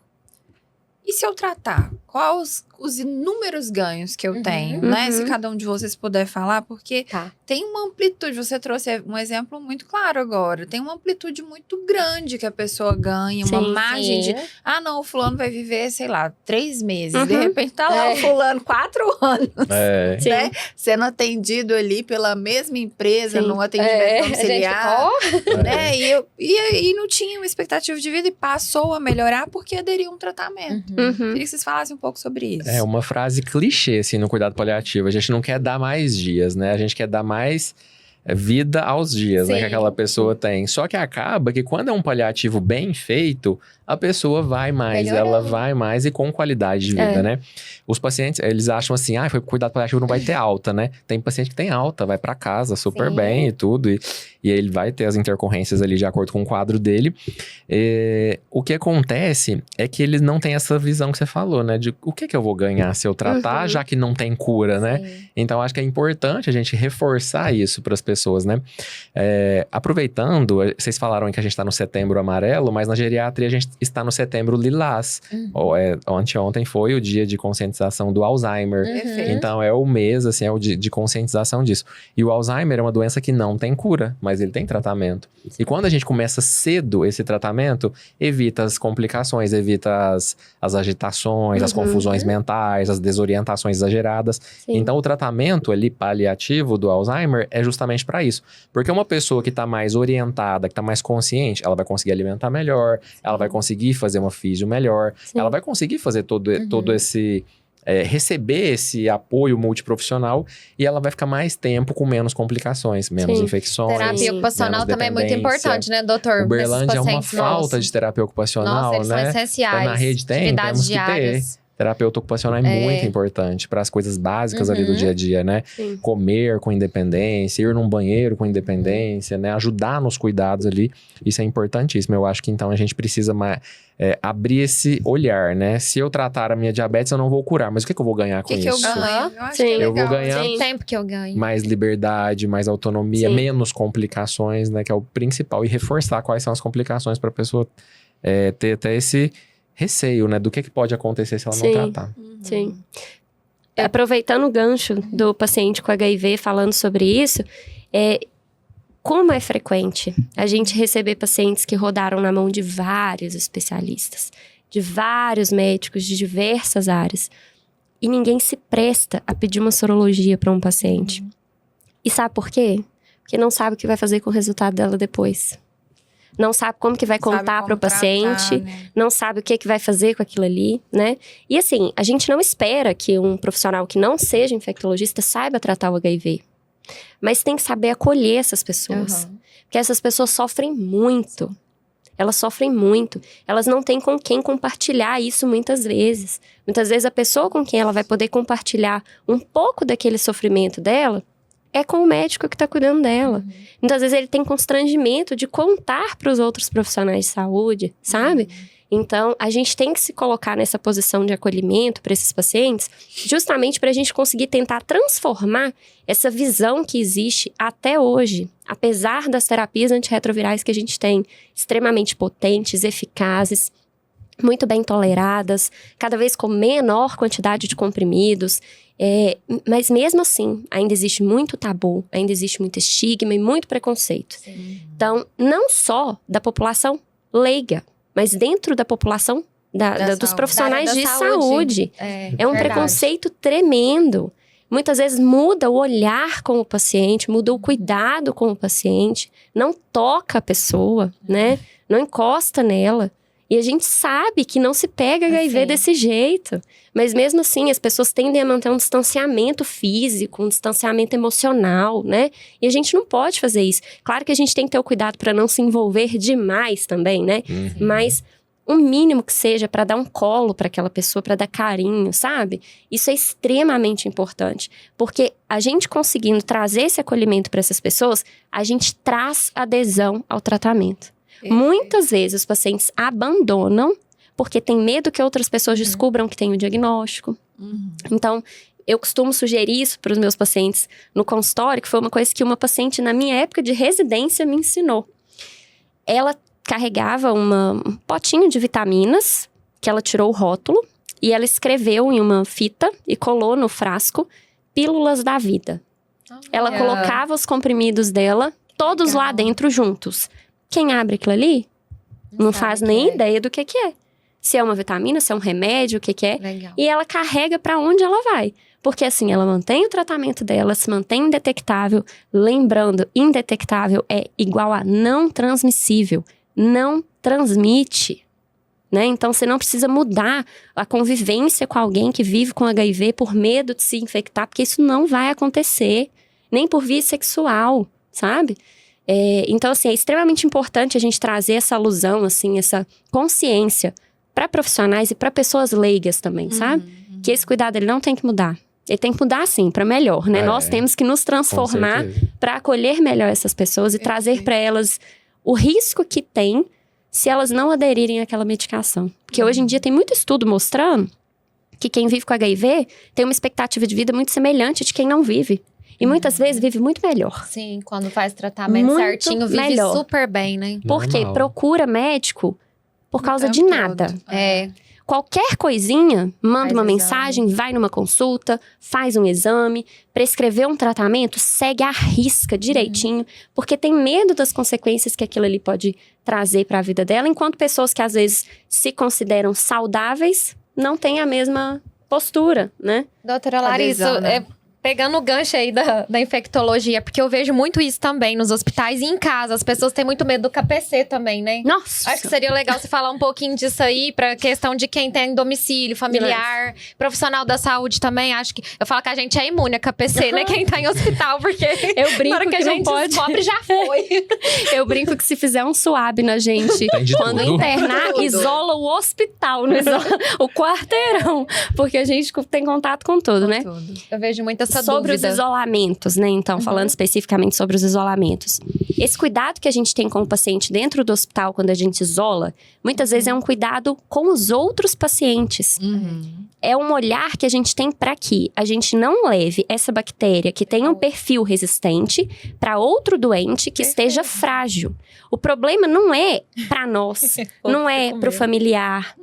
e se eu tratar? Quais os inúmeros ganhos que eu tenho, né? Se cada um de vocês puder falar, porque tem uma amplitude. Você trouxe um exemplo muito claro agora. Tem uma amplitude muito grande que a pessoa ganha, uma margem de... não, o fulano vai viver, sei lá, 3 meses. De repente tá lá o fulano 4 anos, né? Sendo atendido ali pela mesma empresa, num atendimento domiciliar. Né? E não tinha uma expectativa de vida e passou a melhorar porque aderiu a um tratamento. Queria que vocês falassem um pouco sobre isso. É uma frase clichê, assim, no cuidado paliativo. A gente não quer dar mais dias, né? A gente quer dar mais vida aos dias, né? Que aquela pessoa tem. Só que acaba que quando é um paliativo bem feito, a pessoa vai mais, ela vai mais e com qualidade de vida, né? Os pacientes, eles acham assim, foi cuidado paliativo, não vai ter alta, né? Tem paciente que tem alta, vai pra casa super bem e tudo, e ele vai ter as intercorrências ali de acordo com o quadro dele. O que acontece é que eles não têm essa visão que você falou, né? De o que eu vou ganhar se eu tratar, já que não tem cura, né? Então, acho que é importante a gente reforçar isso para as pessoas, né? Aproveitando, vocês falaram que a gente tá no setembro amarelo, mas na geriatria a gente está no setembro lilás. Anteontem foi o dia de conscientização do Alzheimer. Então, é o mês, assim, é o de conscientização disso. E o Alzheimer é uma doença que não tem cura, mas ele tem tratamento. E quando a gente começa cedo esse tratamento, evita as complicações, evita as agitações, as confusões mentais, as desorientações exageradas. Então, o tratamento ali paliativo do Alzheimer é justamente para isso. Porque uma pessoa que está mais orientada, que está mais consciente, ela vai conseguir alimentar melhor, ela vai conseguir fazer uma físio melhor, ela vai conseguir fazer todo esse receber esse apoio multiprofissional e ela vai ficar mais tempo com menos complicações, menos infecções. Terapia ocupacional também é muito importante, né, doutor? Uberlândia é uma falta de terapia ocupacional, eles né? são essenciais. Na rede temos que ter. Terapeuta ocupacional é muito importante para as coisas básicas ali do dia a dia, né? Sim. Comer com independência, ir num banheiro com independência, né? Ajudar nos cuidados ali, isso é importantíssimo. Eu acho que então a gente precisa abrir esse olhar, né? Se eu tratar a minha diabetes, eu não vou curar, mas o que eu vou ganhar com isso? Eu ganho? Eu acho Sim. que é legal. Eu vou ganhar tempo que eu ganho. mais liberdade, mais autonomia, menos complicações, né? Que é o principal. E reforçar quais são as complicações para a pessoa ter até esse receio, né? Do que pode acontecer se ela não tratar. Sim. Aproveitando o gancho do paciente com HIV, falando sobre isso, como é frequente a gente receber pacientes que rodaram na mão de vários especialistas, de vários médicos de diversas áreas, e ninguém se presta a pedir uma sorologia para um paciente. E sabe por quê? Porque não sabe o que vai fazer com o resultado dela depois. Não sabe como que vai contar para o paciente, né? não sabe o que vai fazer com aquilo ali, né? E assim, a gente não espera que um profissional que não seja infectologista saiba tratar o HIV. Mas tem que saber acolher essas pessoas. Porque essas pessoas sofrem muito. Elas sofrem muito. Elas não têm com quem compartilhar isso muitas vezes. Muitas vezes a pessoa com quem ela vai poder compartilhar um pouco daquele sofrimento dela é com o médico que está cuidando dela. Muitas vezes ele tem constrangimento de contar para os outros profissionais de saúde, sabe? Então, a gente tem que se colocar nessa posição de acolhimento para esses pacientes, justamente para a gente conseguir tentar transformar essa visão que existe até hoje, apesar das terapias antirretrovirais que a gente tem, extremamente potentes, eficazes, muito bem toleradas, cada vez com menor quantidade de comprimidos. Mas mesmo assim, ainda existe muito tabu, ainda existe muito estigma e muito preconceito. Então, não só da população leiga, mas dentro da população dos profissionais de saúde. É um preconceito tremendo. Muitas vezes muda o olhar com o paciente, muda o cuidado com o paciente, não toca a pessoa, né? Não encosta nela. E a gente sabe que não se pega HIV desse jeito. Mas mesmo assim, as pessoas tendem a manter um distanciamento físico, um distanciamento emocional, né? E a gente não pode fazer isso. Claro que a gente tem que ter o cuidado para não se envolver demais também, né? Mas o mínimo que seja para dar um colo para aquela pessoa, para dar carinho, sabe? Isso é extremamente importante. Porque a gente conseguindo trazer esse acolhimento para essas pessoas, a gente traz adesão ao tratamento. Muitas vezes os pacientes abandonam porque tem medo que outras pessoas descubram que tem o diagnóstico. Então, eu costumo sugerir isso para os meus pacientes no consultório, que foi uma coisa que uma paciente na minha época de residência me ensinou. Ela carregava um potinho de vitaminas, que ela tirou o rótulo, e ela escreveu em uma fita e colou no frasco Pílulas da Vida. Ela colocava os comprimidos dela, todos lá dentro juntos. Quem abre aquilo ali não faz nem ideia do que é. Se é uma vitamina, se é um remédio, o que é. Legal. E ela carrega para onde ela vai. Porque assim, ela mantém o tratamento dela, se mantém indetectável. Lembrando, indetectável é igual a não transmissível. Não transmite. Né? Então, você não precisa mudar a convivência com alguém que vive com HIV por medo de se infectar. Porque isso não vai acontecer. Nem por via sexual, sabe? Então, assim, é extremamente importante a gente trazer essa alusão, assim, essa consciência para profissionais e para pessoas leigas também, sabe? Que esse cuidado, ele não tem que mudar. Ele tem que mudar, sim, para melhor, né? Nós temos que nos transformar para acolher melhor essas pessoas e trazer para elas o risco que tem se elas não aderirem àquela medicação. Porque hoje em dia tem muito estudo mostrando que quem vive com HIV tem uma expectativa de vida muito semelhante de quem não vive. E muitas vezes vive muito melhor. Sim, quando faz tratamento Muito certinho, vive melhor. super bem, né? Porque Normal. Procura médico por causa de tempo nada. todo. Qualquer coisinha, manda Faz uma exame. mensagem, vai numa consulta, faz um exame, prescrever um tratamento, segue à risca direitinho, porque tem medo das consequências que aquilo ali pode trazer para a vida dela, enquanto pessoas que às vezes se consideram saudáveis não têm a mesma postura, né? Doutora Larissa, Adesão, né? Pegando o gancho aí da infectologia, porque eu vejo muito isso também nos hospitais e em casa. As pessoas têm muito medo do KPC também, né? Nossa! Acho que seria legal você falar um pouquinho disso aí, pra questão de quem tem domicílio, familiar, profissional da saúde também. Acho que eu falo que a gente é imune a KPC, né? Quem tá em hospital, porque eu brinco na hora que a gente descobre, já foi. Eu brinco que se fizer um suave na gente, quando internar, isola o hospital, não isola o quarteirão. Porque a gente tem contato com tudo, né? Eu vejo muito essa sobre dúvida. os isolamentos, né? Então, falando especificamente sobre os isolamentos. Esse cuidado que a gente tem com o paciente dentro do hospital, quando a gente isola, muitas vezes é um cuidado com os outros pacientes. É um olhar que a gente tem para que a gente não leve essa bactéria que tem um perfil resistente para outro doente que esteja frágil. O problema não é para nós, não é para o familiar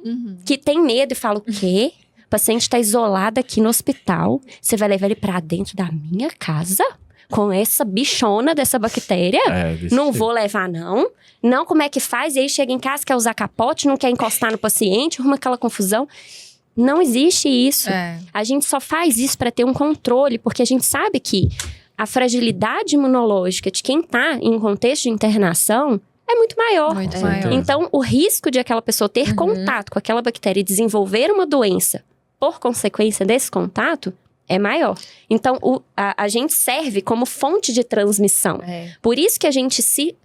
que tem medo e fala o quê? O paciente está isolado aqui no hospital, você vai levar ele para dentro da minha casa? Com essa bichona dessa bactéria? Não vou levar, não. Não, como é que faz? E aí chega em casa, quer usar capote, não quer encostar no paciente, arruma aquela confusão. Não existe isso. A gente só faz isso para ter um controle, porque a gente sabe que a fragilidade imunológica de quem está em um contexto de internação é muito maior. Então, o risco de aquela pessoa ter contato com aquela bactéria e desenvolver uma doença por consequência desse contato é maior. Então, a gente serve como fonte de transmissão. Por isso que a gente se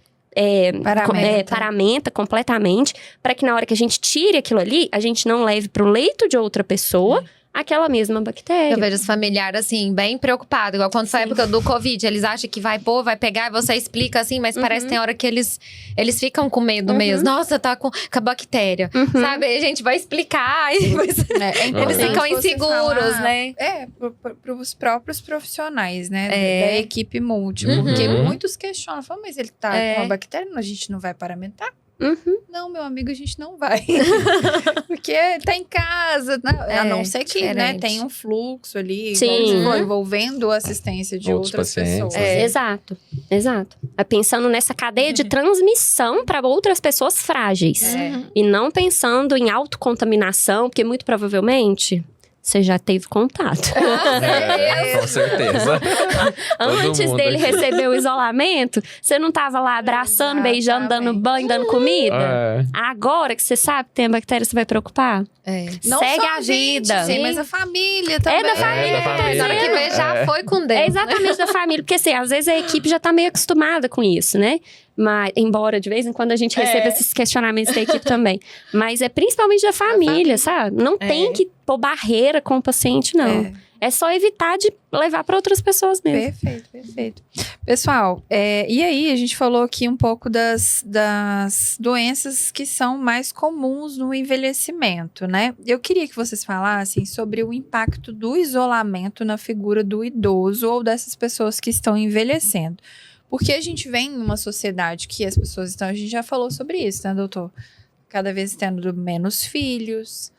paramenta completamente, para que na hora que a gente tire aquilo ali, a gente não leve para o leito de outra pessoa aquela mesma bactéria. Eu vejo os familiares, assim, bem preocupados. Igual quando foi a época do Covid, eles acham que vai pôr, vai pegar, e você explica assim, mas parece que tem hora que eles ficam com medo mesmo. Nossa, tá com a bactéria. Sabe? A gente vai explicar e depois eles ficam inseguros, né? Para os próprios profissionais, né? Da equipe multi. Porque muitos questionam, falam, mas ele tá com a bactéria, a gente não vai paramentar? Não, meu amigo, a gente não vai. Porque tá em casa, a não ser que, né, tem um fluxo ali, envolvendo a assistência de outras pessoas. Exato. Pensando nessa cadeia de transmissão para outras pessoas frágeis. E não pensando em autocontaminação, porque muito provavelmente você já teve contato. Com certeza. Antes dele receber o isolamento, você não tava lá abraçando, beijando, dando banho, dando comida? Agora que você sabe que tem a bactéria, você vai preocupar? Não segue só a vida. Sim, mas a família também. É da família. Na hora que vê, já foi com Deus. É exatamente da família. Porque assim, às vezes a equipe já tá meio acostumada com isso, né? Mas, embora de vez em quando a gente receba esses questionamentos da equipe também. Mas é principalmente da família, sabe? Não tem que pôr barreira com o paciente, não. É só evitar de levar para outras pessoas mesmo. Perfeito. Pessoal, e aí a gente falou aqui um pouco das doenças que são mais comuns no envelhecimento, né? Eu queria que vocês falassem sobre o impacto do isolamento na figura do idoso ou dessas pessoas que estão envelhecendo. Porque a gente vem em uma sociedade que as pessoas estão... A gente já falou sobre isso, né, doutor? Cada vez tendo menos filhos,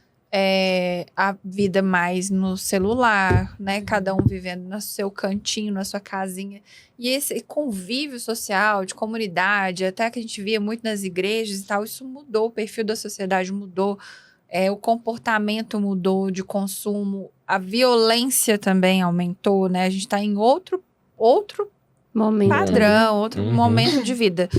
a vida mais no celular, né? Cada um vivendo no seu cantinho, na sua casinha. E esse convívio social, de comunidade, até que a gente via muito nas igrejas e tal, isso mudou, o perfil da sociedade mudou, o comportamento mudou de consumo, a violência também aumentou, né? A gente está em outro padrão, outro momento de vida.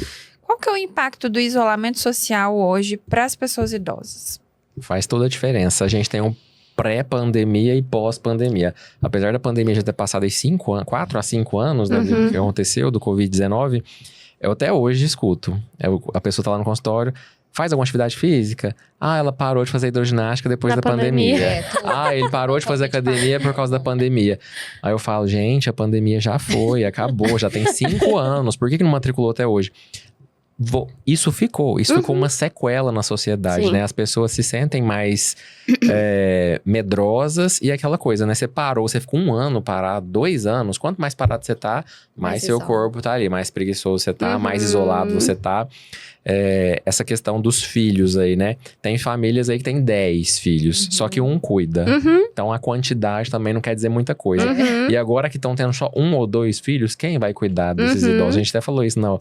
Qual que é o impacto do isolamento social hoje para as pessoas idosas? Faz toda a diferença. A gente tem um pré-pandemia e pós-pandemia. Apesar da pandemia já ter passado aí 4 a 5 anos, né, do que aconteceu, do Covid-19, eu até hoje escuto. A pessoa tá lá no consultório, faz alguma atividade física? Ela parou de fazer hidroginástica depois da pandemia. Ele parou de fazer academia por causa da pandemia. Aí eu falo, gente, a pandemia já foi, acabou, já tem 5 anos. Por que não matriculou até hoje? Isso ficou uma sequela na sociedade, né? As pessoas se sentem mais medrosas e aquela coisa, né? Você parou, você ficou 1 ano parado, 2 anos. Quanto mais parado você tá, mais seu corpo tá ali. Mais preguiçoso você tá, mais isolado você tá. Essa questão dos filhos aí, né? Tem famílias aí que tem 10 filhos, só que um cuida. Então a quantidade também não quer dizer muita coisa. E agora que estão tendo só 1 ou 2 filhos, quem vai cuidar desses idosos? A gente até falou isso no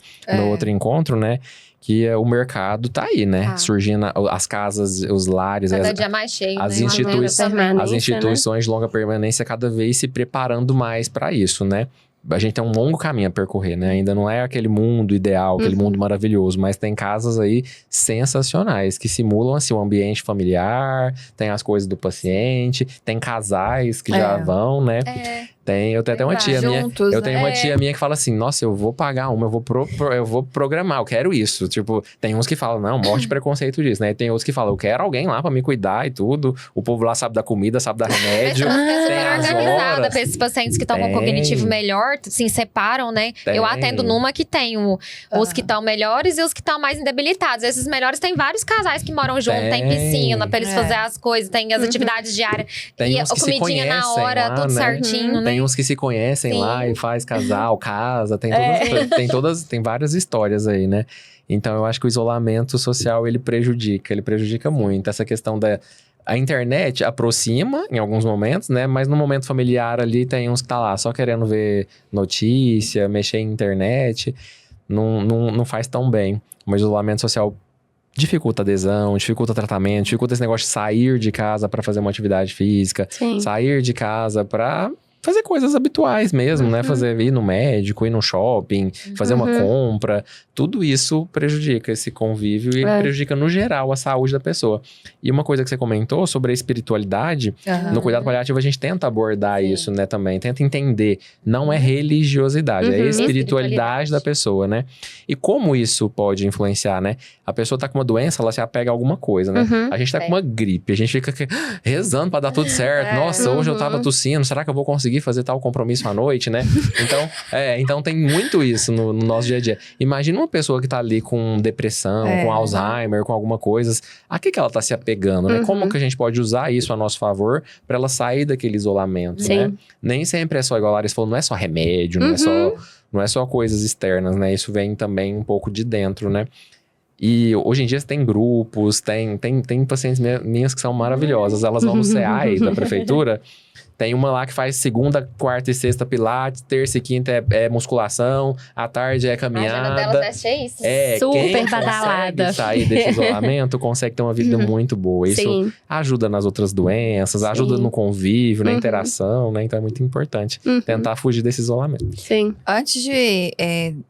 outro encontro, né? né? Que o mercado tá aí, né? Surgindo as casas, os lares. Cada dia mais cheio, as né? As instituições de longa permanência cada vez se preparando mais para isso, né? A gente tem um longo caminho a percorrer, né? Ainda não é aquele mundo ideal, aquele mundo maravilhoso, mas tem casas aí sensacionais que simulam assim o ambiente familiar, tem as coisas do paciente, tem casais que já vão, né? Eu tenho até uma tia juntos, minha. Eu tenho uma tia minha que fala assim: nossa, eu vou pagar uma, eu vou programar, eu quero isso. Tipo, tem uns que falam, não, morte de preconceito disso, né? E tem outros que falam, eu quero alguém lá pra me cuidar e tudo. O povo lá sabe da comida, sabe da remédio. Tem organizada pra esses pacientes que estão com cognitivo melhor, se separam, né? Eu atendo numa que tem os que estão melhores e os que estão mais debilitados. Esses melhores tem vários casais que moram junto, tem piscina pra eles fazer as coisas, tem as atividades diárias. Tem e uns que comidinha se na hora, lá, tudo né? certinho, né? Tem uns que se conhecem lá e faz casal, casa, tem várias histórias aí, né? Então eu acho que o isolamento social ele prejudica muito. Essa questão a internet aproxima em alguns momentos, né? Mas no momento familiar ali tem uns que tá lá só querendo ver notícia, mexer em internet, não faz tão bem. Mas o isolamento social dificulta a adesão, dificulta o tratamento, dificulta esse negócio de sair de casa para fazer uma atividade física, sair de casa para fazer coisas habituais mesmo, né? Ir no médico, ir no shopping, fazer uma compra. Tudo isso prejudica esse convívio e prejudica, no geral, a saúde da pessoa. E uma coisa que você comentou sobre a espiritualidade, no cuidado paliativo a gente tenta abordar isso, né, também. Tenta entender. Não é religiosidade, é espiritualidade da pessoa, né? E como isso pode influenciar, né? A pessoa tá com uma doença, ela se apega a alguma coisa, né? A gente tá com uma gripe, a gente fica rezando pra dar tudo certo. Nossa, hoje eu tava tossindo, será que eu vou conseguir fazer tal compromisso à noite, né? Então tem muito isso no nosso dia a dia. Imagina uma pessoa que tá ali com depressão, com Alzheimer, com alguma coisa. A que ela tá se apegando, né? Como que a gente pode usar isso a nosso favor pra ela sair daquele isolamento, né? Nem sempre é só, igual a Larissa falou, não é só remédio, não é só coisas externas, né? Isso vem também um pouco de dentro, né? E hoje em dia tem grupos, tem pacientes minhas que são maravilhosas. Elas vão no CEAI da prefeitura. Tem uma lá que faz segunda, quarta e sexta pilates, terça e quinta é musculação, à tarde é caminhada. A agenda delas é cheia isso. Super badalada. Consegue sair desse isolamento, consegue ter uma vida muito boa. Isso ajuda nas outras doenças, ajuda no convívio, na interação, né? Então é muito importante tentar fugir desse isolamento. Sim. Antes de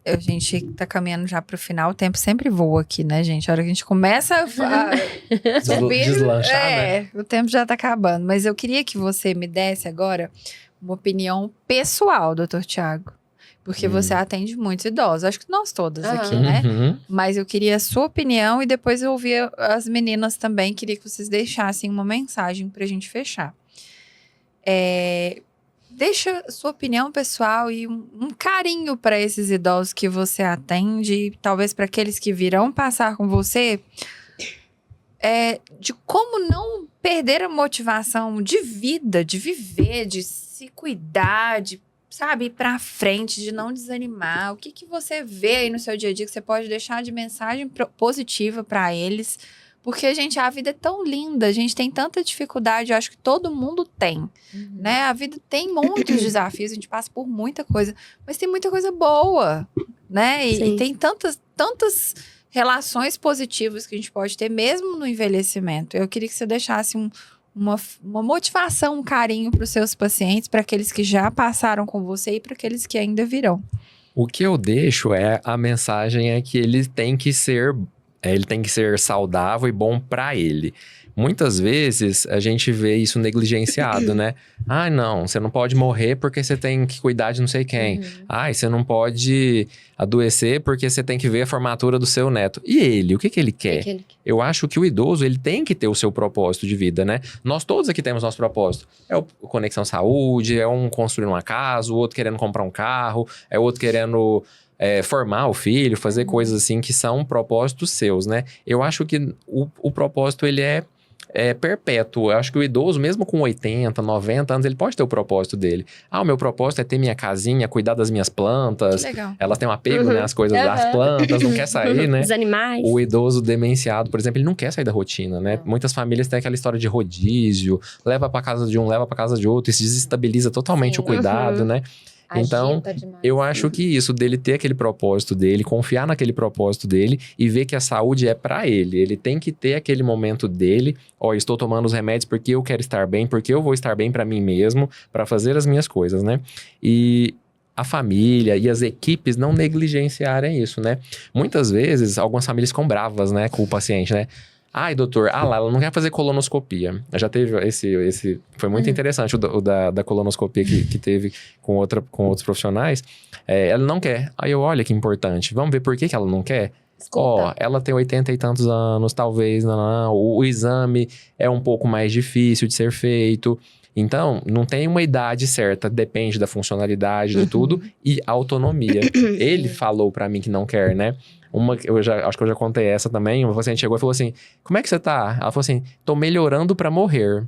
a gente tá caminhando já pro final, o tempo sempre voa aqui, né, gente? A hora que a gente começa a deslanchar, né? O tempo já tá acabando. Mas eu queria que você me desse agora uma opinião pessoal, doutor Tiago. Porque você atende muitos idosos. Acho que nós todas aqui, né? Mas eu queria a sua opinião e depois eu ouvia as meninas também. Queria que vocês deixassem uma mensagem pra gente fechar. Deixa a sua opinião pessoal e um carinho para esses idosos que você atende. E talvez para aqueles que virão passar com você. De como não perder a motivação de vida, de viver, de se cuidar, de, sabe, ir pra frente, de não desanimar. O que você vê aí no seu dia a dia que você pode deixar de mensagem positiva para eles? Porque, gente, a vida é tão linda, a gente tem tanta dificuldade, eu acho que todo mundo tem, né? A vida tem muitos desafios, a gente passa por muita coisa, mas tem muita coisa boa, né? E tem tantas relações positivas que a gente pode ter mesmo no envelhecimento. Eu queria que você deixasse uma motivação, um carinho para os seus pacientes, para aqueles que já passaram com você e para aqueles que ainda virão. O que eu deixo a mensagem é que ele tem que ser saudável e bom para ele. Muitas vezes a gente vê isso negligenciado, né? Ah, não, você não pode morrer porque você tem que cuidar de não sei quem. Você não pode adoecer porque você tem que ver a formatura do seu neto. E ele, o que ele quer? Eu acho que o idoso, ele tem que ter o seu propósito de vida, né? Nós todos aqui temos nosso propósito. É o Conexão Saúde, é um construir uma casa, o outro querendo comprar um carro, é o outro querendo formar o filho, fazer coisas assim que são propósitos seus, né? Eu acho que o propósito, ele é perpétuo. Eu acho que o idoso, mesmo com 80, 90 anos, ele pode ter o propósito dele. O meu propósito é ter minha casinha, cuidar das minhas plantas. Legal. Elas têm um apego, né? As coisas das plantas, não quer sair, né? Os animais. O idoso demenciado, por exemplo, ele não quer sair da rotina, né? Muitas famílias têm aquela história de rodízio, leva pra casa de um, leva pra casa de outro, isso desestabiliza totalmente o cuidado, né? Então, eu acho que isso, dele ter aquele propósito dele, confiar naquele propósito dele e ver que a saúde é pra ele. Ele tem que ter aquele momento dele. Estou tomando os remédios porque eu quero estar bem, porque eu vou estar bem pra mim mesmo, pra fazer as minhas coisas, né? E a família e as equipes não negligenciarem isso, né? Muitas vezes, algumas famílias ficam bravas, né, com o paciente, né? Ai, doutor, lá, ela não quer fazer colonoscopia. Já teve esse foi muito interessante o da colonoscopia que teve com outros profissionais. Ela não quer. Aí olha que importante. Vamos ver por que ela não quer? Ela tem 80 e tantos anos, talvez, o exame é um pouco mais difícil de ser feito. Então, não tem uma idade certa, depende da funcionalidade de tudo e autonomia. Ele falou pra mim que não quer, né? Acho que eu já contei essa também. Uma paciente chegou e falou assim: como é que você tá? Ela falou assim: tô melhorando pra morrer.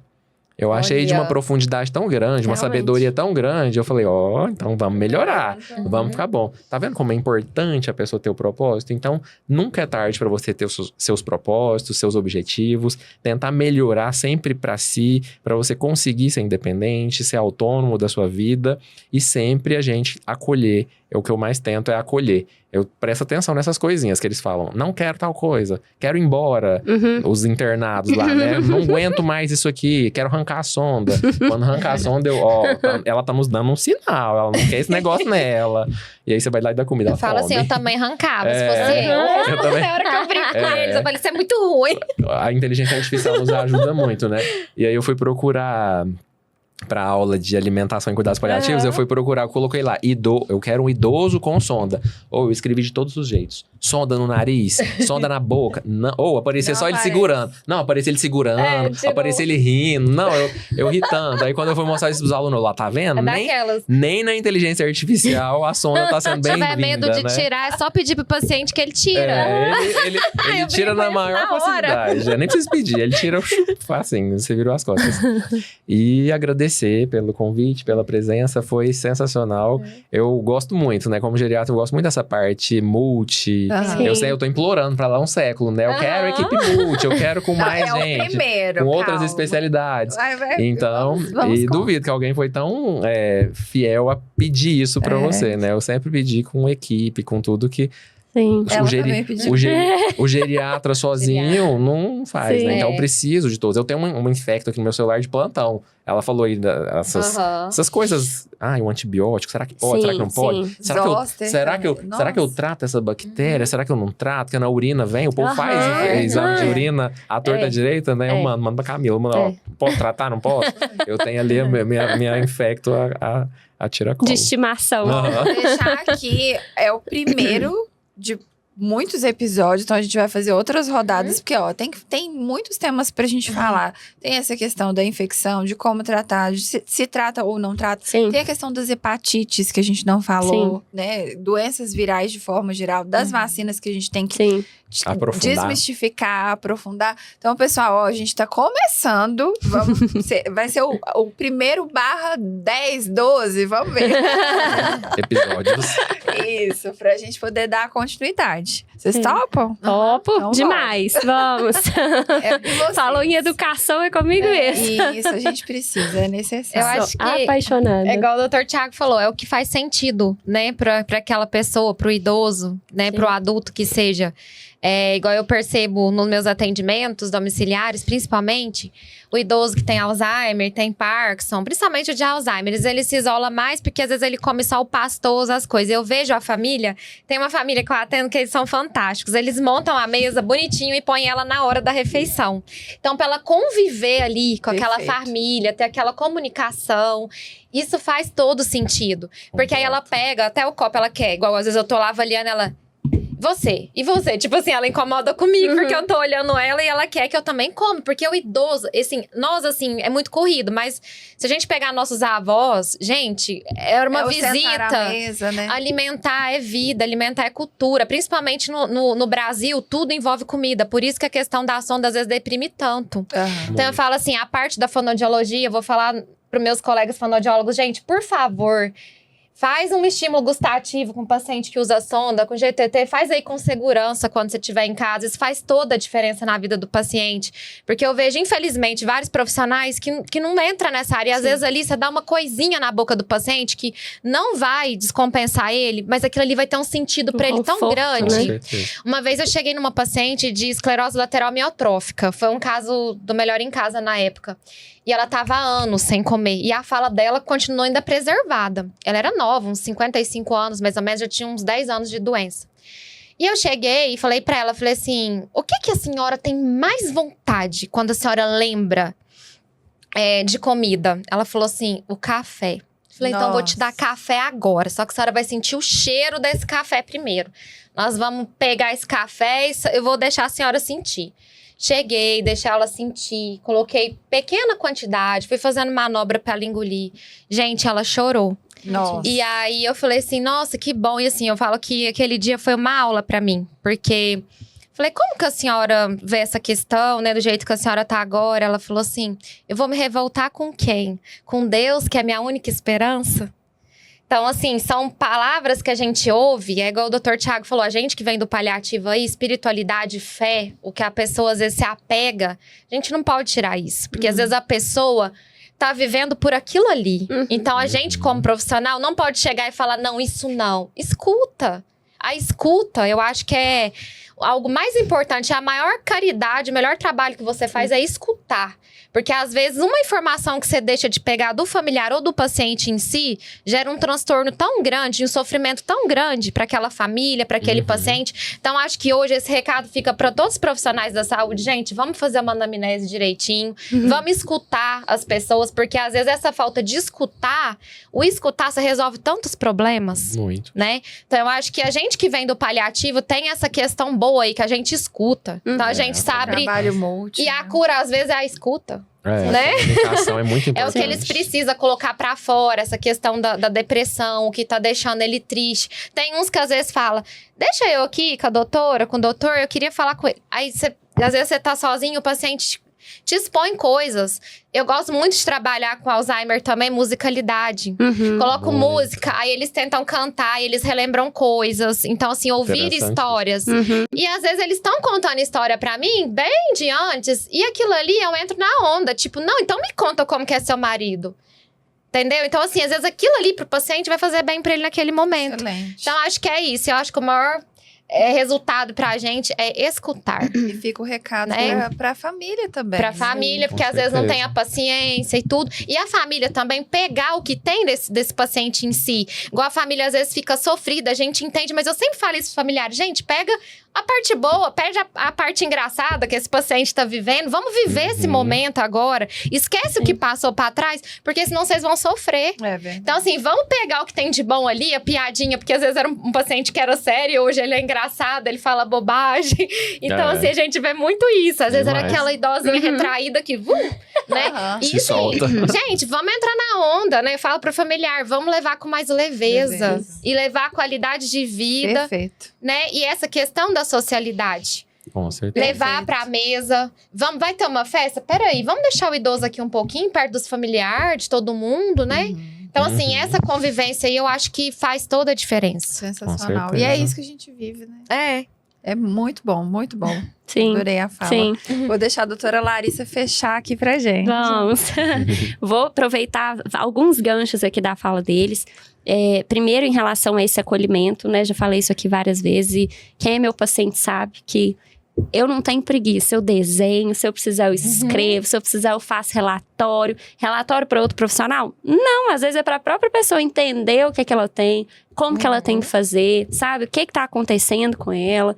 Eu achei de uma profundidade tão grande, uma sabedoria tão grande. Eu falei, então vamos melhorar, vamos ficar bom. Tá vendo como é importante a pessoa ter o propósito? Então, nunca é tarde para você ter os seus propósitos, seus objetivos, tentar melhorar sempre para si, para você conseguir ser independente, ser autônomo da sua vida e sempre a gente acolher. O que eu mais tento é acolher. Eu presto atenção nessas coisinhas que eles falam. Não quero tal coisa. Quero ir embora. Os internados lá, né? Não aguento mais isso aqui. Quero arrancar a sonda. Quando arrancar a sonda, ela tá nos dando um sinal. Ela não quer esse negócio nela. E aí você vai lá e dá comida. Eu falo assim, eu também arrancava. Se fosse eu também. Na hora que eu brinco com eles, eu falei, isso é muito ruim. A inteligência artificial nos ajuda muito, né? E aí eu fui procurar... Pra aula de alimentação e cuidados paliativos, eu fui procurar, eu coloquei lá, eu quero um idoso com sonda. Eu escrevi de todos os jeitos. Sonda no nariz, sonda na boca. Aparecia só ele segurando. Não, aparecia ele segurando, aparecia ele rindo. Não, eu ri tanto. Aí quando eu fui mostrar isso pros alunos lá, tá vendo? Nem na inteligência artificial a sonda tá sendo bem-vinda. Se tiver medo de tirar, é só pedir pro paciente que ele tira. Ele tira na maior facilidade. Nem precisa pedir, ele tira assim, você virou as costas. E agradecer pelo convite, pela presença, foi sensacional. Eu gosto muito, né? Como geriatra, eu gosto muito dessa parte multi. Eu tô implorando pra lá um século, né? Eu quero equipe multi, eu quero com mais gente. Com outras especialidades. Então, duvido que alguém foi tão fiel a pedir isso pra você, né? Eu sempre pedi com equipe, com tudo que... Sim. O geriatra sozinho não faz, né? Então eu preciso de todos. Eu tenho uma infecto aqui no meu celular de plantão. Ela falou aí essas coisas. Um antibiótico, será que pode? Será que não pode? Será que eu trato essa bactéria? Será que eu não trato? Porque na urina vem, o povo faz exame de urina à torta direita, né? Eu mando pra Camila, posso tratar? Não posso? Eu tenho ali a minha infecto a tiracolo. De estimação. Vou deixar aqui, é o primeiro de muitos episódios, então a gente vai fazer outras rodadas, porque tem muitos temas pra gente falar. Tem essa questão da infecção, de como tratar, de se trata ou não trata. Sim. Tem a questão das hepatites, que a gente não falou, né? Doenças virais de forma geral, das vacinas que a gente tem que desmistificar, aprofundar. Então, pessoal, a gente tá começando, vai ser o primeiro /10, 12, vamos ver. Episódios. Isso, pra gente poder dar continuidade. Vocês topam? Topo, então, demais, vamos. Falou em educação, é comigo mesmo. Isso, a gente precisa, é necessário. Eu acho que apaixonada. É igual o Dr. Thiago falou, é o que faz sentido, né, pra aquela pessoa, pro idoso, né, pro adulto que seja. Igual eu percebo nos meus atendimentos domiciliares, principalmente, o idoso que tem Alzheimer, tem Parkinson, principalmente o de Alzheimer, ele se isola mais porque às vezes ele come só o pastoso, as coisas. Eu vejo a família, tem uma família que eu atendo que eles são fantásticos. Eles montam a mesa bonitinho e põem ela na hora da refeição. Então, pra ela conviver ali com aquela família, ter aquela comunicação, isso faz todo sentido. Porque aí ela pega até o copo, ela quer. Igual às vezes eu tô lá avaliando ela... E você? Tipo assim, ela incomoda comigo porque eu tô olhando ela e ela quer que eu também como. Porque o idoso, assim, nós, assim, é muito corrido. Mas se a gente pegar nossos avós, gente, era uma visita. À mesa, né? Alimentar é vida, alimentar é cultura. Principalmente no Brasil, tudo envolve comida. Por isso que a questão da sonda, às vezes, deprime tanto. Então, eu falo assim, a parte da fonoaudiologia, eu vou falar pros meus colegas fonoaudiólogos, gente, por favor... Faz um estímulo gustativo com o paciente que usa sonda, com GTT, faz aí com segurança quando você estiver em casa. Isso faz toda a diferença na vida do paciente. Porque eu vejo, infelizmente, vários profissionais que não entram nessa área. E às vezes ali você dá uma coisinha na boca do paciente que não vai descompensar ele, mas aquilo ali vai ter um sentido para ele tão grande. Né? Uma vez eu cheguei numa paciente de esclerose lateral amiotrófica. Foi um caso do Melhor em Casa na época. E ela tava há anos sem comer. E a fala dela continuou ainda preservada. Ela era nova, uns 55 anos, mais ou menos, já tinha uns 10 anos de doença. E eu cheguei e falei pra ela, falei assim, o que a senhora tem mais vontade quando a senhora lembra de comida? Ela falou assim, o café. Falei, então eu vou te dar café agora, só que a senhora vai sentir o cheiro desse café primeiro. Nós vamos pegar esse café e eu vou deixar a senhora sentir. Cheguei, deixei ela sentir, coloquei pequena quantidade, fui fazendo manobra pra ela engolir. Gente, ela chorou. Nossa. E aí eu falei assim, nossa, que bom. E assim, eu falo que aquele dia foi uma aula pra mim. Porque falei, como que a senhora vê essa questão, né? Do jeito que a senhora tá agora? Ela falou assim, eu vou me revoltar com quem? Com Deus, que é a minha única esperança? Então, assim, são palavras que a gente ouve, é igual o Dr. Tiago falou, a gente que vem do paliativo aí, espiritualidade, fé, o que a pessoa às vezes se apega, a gente não pode tirar isso. Porque às vezes a pessoa tá vivendo por aquilo ali. Então, a gente como profissional não pode chegar e falar, não, isso não. Escuta. A escuta, eu acho que é algo mais importante, a maior caridade, o melhor trabalho que você faz é escutar. Porque, às vezes, uma informação que você deixa de pegar do familiar ou do paciente em si gera um transtorno tão grande, um sofrimento tão grande para aquela família, para aquele paciente. Então, acho que hoje esse recado fica para todos os profissionais da saúde. Gente, vamos fazer uma anamnese direitinho, vamos escutar as pessoas, porque, às vezes, essa falta de escutar, o escutar, você resolve tantos problemas. Muito. Né? Então, eu acho que a gente que vem do paliativo tem essa questão boa aí, que a gente escuta. Então, a gente sabe... Trabalho multi. E a cura, às vezes, é a escuta. Né? A comunicação é muito importante. É o que eles precisam colocar pra fora, essa questão da depressão, o que tá deixando ele triste. Tem uns que às vezes falam, deixa eu aqui com a doutora, com o doutor, eu queria falar com ele. Aí, às vezes, você tá sozinho, o paciente te expõe coisas. Eu gosto muito de trabalhar com Alzheimer também, musicalidade. Coloco música, aí eles tentam cantar, e eles relembram coisas. Então, assim, ouvir histórias. E às vezes eles estão contando história pra mim, bem de antes, e aquilo ali eu entro na onda. Tipo, não, então me conta como que é seu marido. Entendeu? Então, assim, às vezes aquilo ali pro paciente vai fazer bem pra ele naquele momento. Excelente. Então, acho que é isso. Eu acho que o maior resultado pra gente é escutar. E fica o recado pra família também. Pra família, porque às vezes não tem a paciência e tudo. E a família também pegar o que tem desse paciente em si. Igual a família às vezes fica sofrida, a gente entende, mas eu sempre falo isso pro familiar. Gente, pega a parte boa, perde a parte engraçada que esse paciente tá vivendo. Vamos viver esse momento agora. Esquece o que passou pra trás, porque senão vocês vão sofrer. É verdade. Então, assim, vamos pegar o que tem de bom ali, a piadinha, porque às vezes era um paciente que era sério, hoje ele é engraçado, ele fala bobagem. Então, assim, a gente vê muito isso. Às vezes era aquela idosinha retraída que, né? Se solta. Gente, vamos entrar na onda, né? Eu falo pro familiar, vamos levar com mais leveza. E levar a qualidade de vida. Perfeito. Né? E essa questão da socialidade. Com certeza. Levar pra mesa. Vai ter uma festa? Peraí, vamos deixar o idoso aqui um pouquinho, perto dos familiares, de todo mundo, né? Então, assim, essa convivência aí eu acho que faz toda a diferença. Sensacional. E é isso que a gente vive, né? É muito bom, muito bom. Sim. Adorei a fala. Sim. Vou deixar a doutora Larissa fechar aqui pra gente. Vamos. Vou aproveitar alguns ganchos aqui da fala deles. Primeiro, em relação a esse acolhimento, né? Já falei isso aqui várias vezes. E quem é meu paciente sabe que eu não tenho preguiça. Eu desenho, se eu precisar eu escrevo, se eu precisar eu faço relatório. Relatório para outro profissional? Não, às vezes é para a própria pessoa entender o que é que ela tem, como que ela tem que fazer, sabe? O que está acontecendo com ela.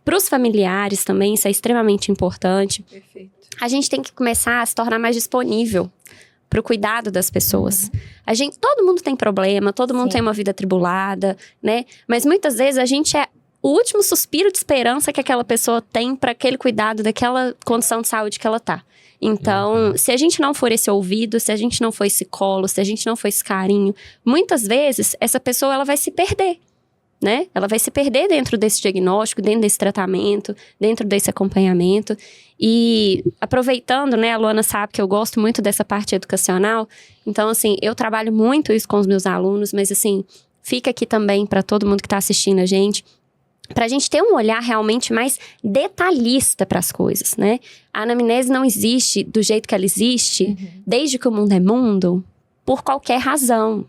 Para os familiares também, isso é extremamente importante. Perfeito. A gente tem que começar a se tornar mais disponível para o cuidado das pessoas. Todo mundo tem problema, todo mundo tem uma vida atribulada, né? Mas muitas vezes a gente é o último suspiro de esperança que aquela pessoa tem para aquele cuidado daquela condição de saúde que ela tá. Então, se a gente não for esse ouvido, se a gente não for esse colo, se a gente não for esse carinho, muitas vezes essa pessoa ela vai se perder, né? Ela vai se perder dentro desse diagnóstico, dentro desse tratamento, dentro desse acompanhamento. E aproveitando, né, a Luana sabe que eu gosto muito dessa parte educacional. Então, assim, eu trabalho muito isso com os meus alunos, mas assim, fica aqui também para todo mundo que está assistindo a gente, para a gente ter um olhar realmente mais detalhista para as coisas, né? A anamnese não existe do jeito que ela existe, desde que o mundo é mundo, por qualquer razão.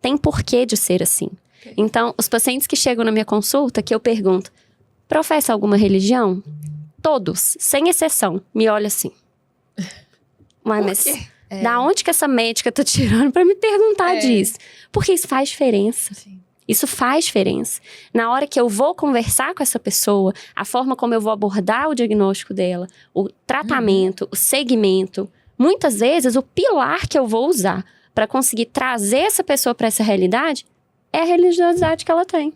Tem porquê de ser assim. Então, os pacientes que chegam na minha consulta, que eu pergunto, professa alguma religião? Todos, sem exceção, me olham assim. Mas da onde que essa médica tá tirando para me perguntar disso? Porque isso faz diferença. Sim. Isso faz diferença. Na hora que eu vou conversar com essa pessoa, a forma como eu vou abordar o diagnóstico dela, o tratamento, o segmento, muitas vezes o pilar que eu vou usar para conseguir trazer essa pessoa para essa realidade é a religiosidade que ela tem.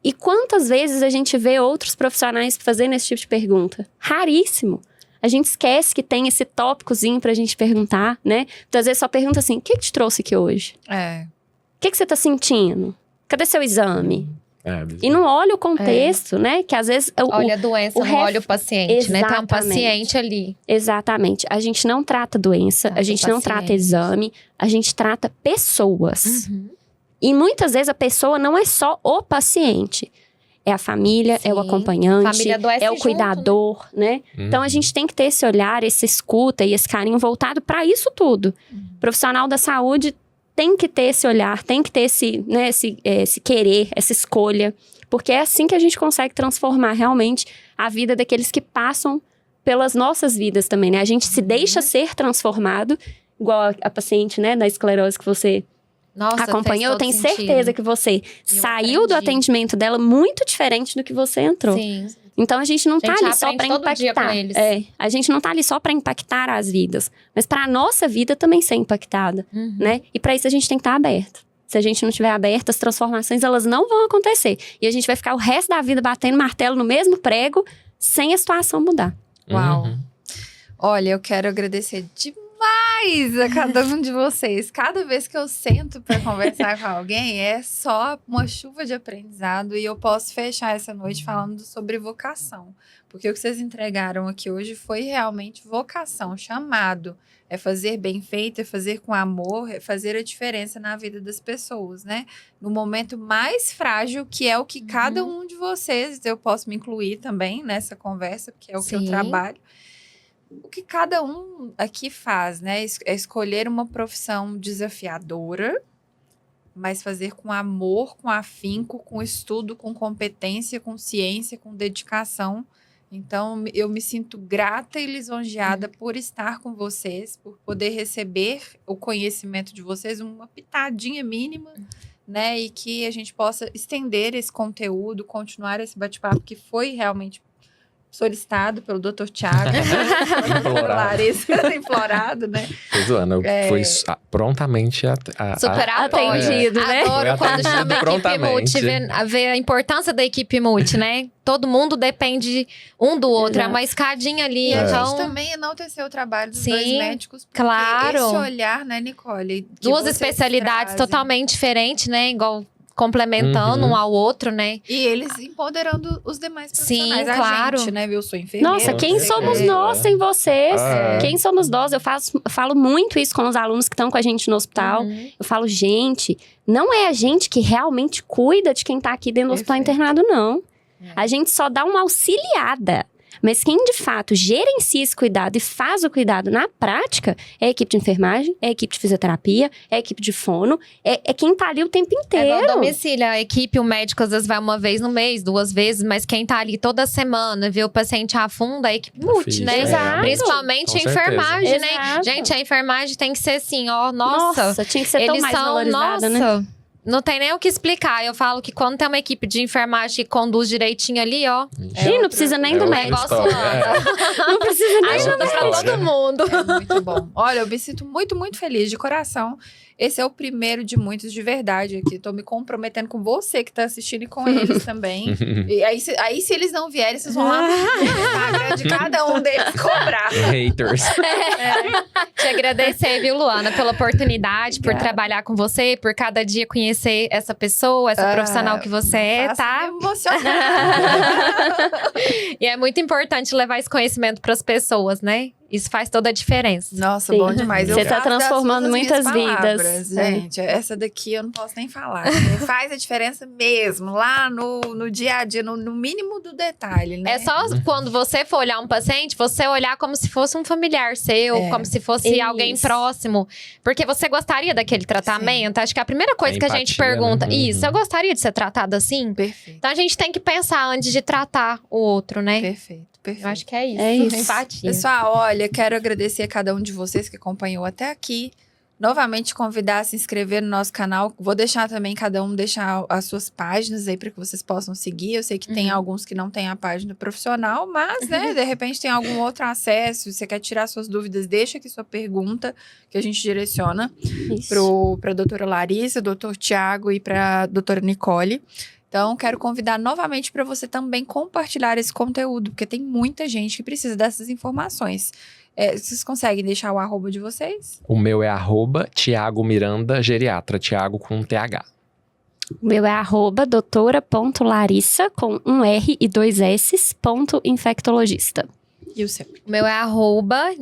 E quantas vezes a gente vê outros profissionais fazendo esse tipo de pergunta? Raríssimo. A gente esquece que tem esse tópicozinho pra gente perguntar, né? Então, às vezes só pergunta assim, o que te trouxe aqui hoje? O que você tá sentindo? Cadê seu exame? E não olha o contexto, né? Que às vezes... Olha a doença, não olha o paciente, né? Tem um paciente ali. Exatamente. A gente não trata doença, a gente não trata exame, a gente trata pessoas. E muitas vezes a pessoa não é só o paciente. É a família, é o acompanhante, é o cuidador, né? Então a gente tem que ter esse olhar, essa escuta e esse carinho voltado para isso tudo. O profissional da saúde tem que ter esse olhar, tem que ter esse querer, essa escolha. Porque é assim que a gente consegue transformar realmente a vida daqueles que passam pelas nossas vidas também, né? A gente se deixa ser transformado, igual a paciente, né, da esclerose que você acompanhou. Eu tenho certeza que você saiu do atendimento dela muito diferente do que você entrou. Sim. Então a gente não tá ali só para impactar. Eles. A gente não tá ali só para impactar as vidas, mas para a nossa vida também ser impactada, né? E para isso a gente tem que estar aberto. Se a gente não estiver aberto, as transformações elas não vão acontecer. E a gente vai ficar o resto da vida batendo martelo no mesmo prego, sem a situação mudar. Uau! Olha, eu quero agradecer demais a cada um de vocês. Cada vez que eu sento para conversar com alguém, é só uma chuva de aprendizado. E eu posso fechar essa noite falando sobre vocação. Porque o que vocês entregaram aqui hoje foi realmente vocação, chamado. É fazer bem feito, é fazer com amor, é fazer a diferença na vida das pessoas, né? No momento mais frágil, que é o que cada um de vocês, eu posso me incluir também nessa conversa, porque é o que eu trabalho. O que cada um aqui faz, né? É escolher uma profissão desafiadora, mas fazer com amor, com afinco, com estudo, com competência, com ciência, com dedicação. Então, eu me sinto grata e lisonjeada por estar com vocês, por poder receber o conhecimento de vocês, uma pitadinha mínima, né? E que a gente possa estender esse conteúdo, continuar esse bate-papo que foi realmente solicitado pelo Dr. Thiago. Implorado, né? Tô zoando, foi prontamente super atendido, né? Adoro quando chama a equipe multi, ver a importância da equipe multi, né? Todo mundo depende um do outro, é uma escadinha ali. E a gente também enalteceu o trabalho dos dois médicos. Claro. Esse olhar, né, Nicole? Duas especialidades totalmente diferentes, né? Igual complementando um ao outro, né? E eles empoderando os demais profissionais. Sim, claro. Gente, né? Eu sou enfermeira. Nossa, quem somos nós sem vocês? Quem somos nós? Eu falo muito isso com os alunos que estão com a gente no hospital. Eu falo, gente, não é a gente que realmente cuida de quem tá aqui dentro do hospital internado, não. A gente só dá uma auxiliada. Mas quem, de fato, gerencia esse cuidado e faz o cuidado na prática é a equipe de enfermagem, é a equipe de fisioterapia, é a equipe de fono, é quem tá ali o tempo inteiro. É igual domicílio, a equipe, o médico às vezes vai uma vez no mês, 2 vezes, mas quem tá ali toda semana, vê o paciente a fundo, a equipe multi, né? Exato. Principalmente a enfermagem, né? Exato. Gente, a enfermagem tem que ser assim, ó, nossa. Tinha que ser tão mais valorizada, né? Não tem nem o que explicar. Eu falo que quando tem uma equipe de enfermagem que conduz direitinho ali, ó. Não precisa nem do médico. Não precisa nem ajuda pra todo mundo. É muito bom. Olha, eu me sinto muito, muito feliz de coração. Esse é o primeiro de muitos de verdade aqui. Tô me comprometendo com você que tá assistindo e com eles também. E aí, se eles não vierem, vocês vão lá no Instagram de cada um deles cobrar. Haters. Te agradecer, viu, Luana, pela oportunidade, por trabalhar com você, por cada dia conhecer essa pessoa, essa profissional que você é, tá? Emocionada. E é muito importante levar esse conhecimento pras pessoas, né? Isso faz toda a diferença. Nossa, Sim. bom demais. Você tá transformando muitas palavras, vidas. gente. Essa daqui eu não posso nem falar. Faz a diferença mesmo, lá no dia a dia, no mínimo do detalhe, né? É só quando você for olhar um paciente, você olhar como se fosse um familiar seu, como se fosse Isso. alguém próximo. Porque você gostaria daquele tratamento. Acho que a primeira coisa que a gente Empatia, pergunta, né? isso, eu gostaria de ser tratada assim? Perfeito, Então a gente tem que pensar antes de tratar o outro, né? perfeito, perfeito. Eu acho que é isso. É isso. Empatia. Pessoal, olha, quero agradecer a cada um de vocês que acompanhou até aqui. Novamente convidar a se inscrever no nosso canal. Vou deixar também, cada um deixar as suas páginas aí para que vocês possam seguir. Eu sei que tem alguns que não têm a página profissional, mas, né, de repente tem algum outro acesso. Se você quer tirar suas dúvidas, deixa aqui sua pergunta, que a gente direciona Isso. para a doutora Larissa, doutor Tiago e para a doutora Nicole. Então, quero convidar novamente para você também compartilhar esse conteúdo, porque tem muita gente que precisa dessas informações. Vocês conseguem deixar o arroba de vocês? O meu é @Tiago Miranda Geriatra, Tiago com TH. O meu é @doutora.larissa, com um R e 2 S, .infectologista. E o seu? O meu é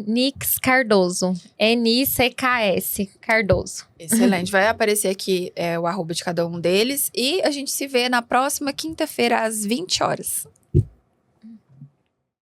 @Nix Cardoso. NICKS Cardoso. Excelente. Vai aparecer aqui o arroba de cada um deles. E a gente se vê na próxima quinta-feira, às 20 horas.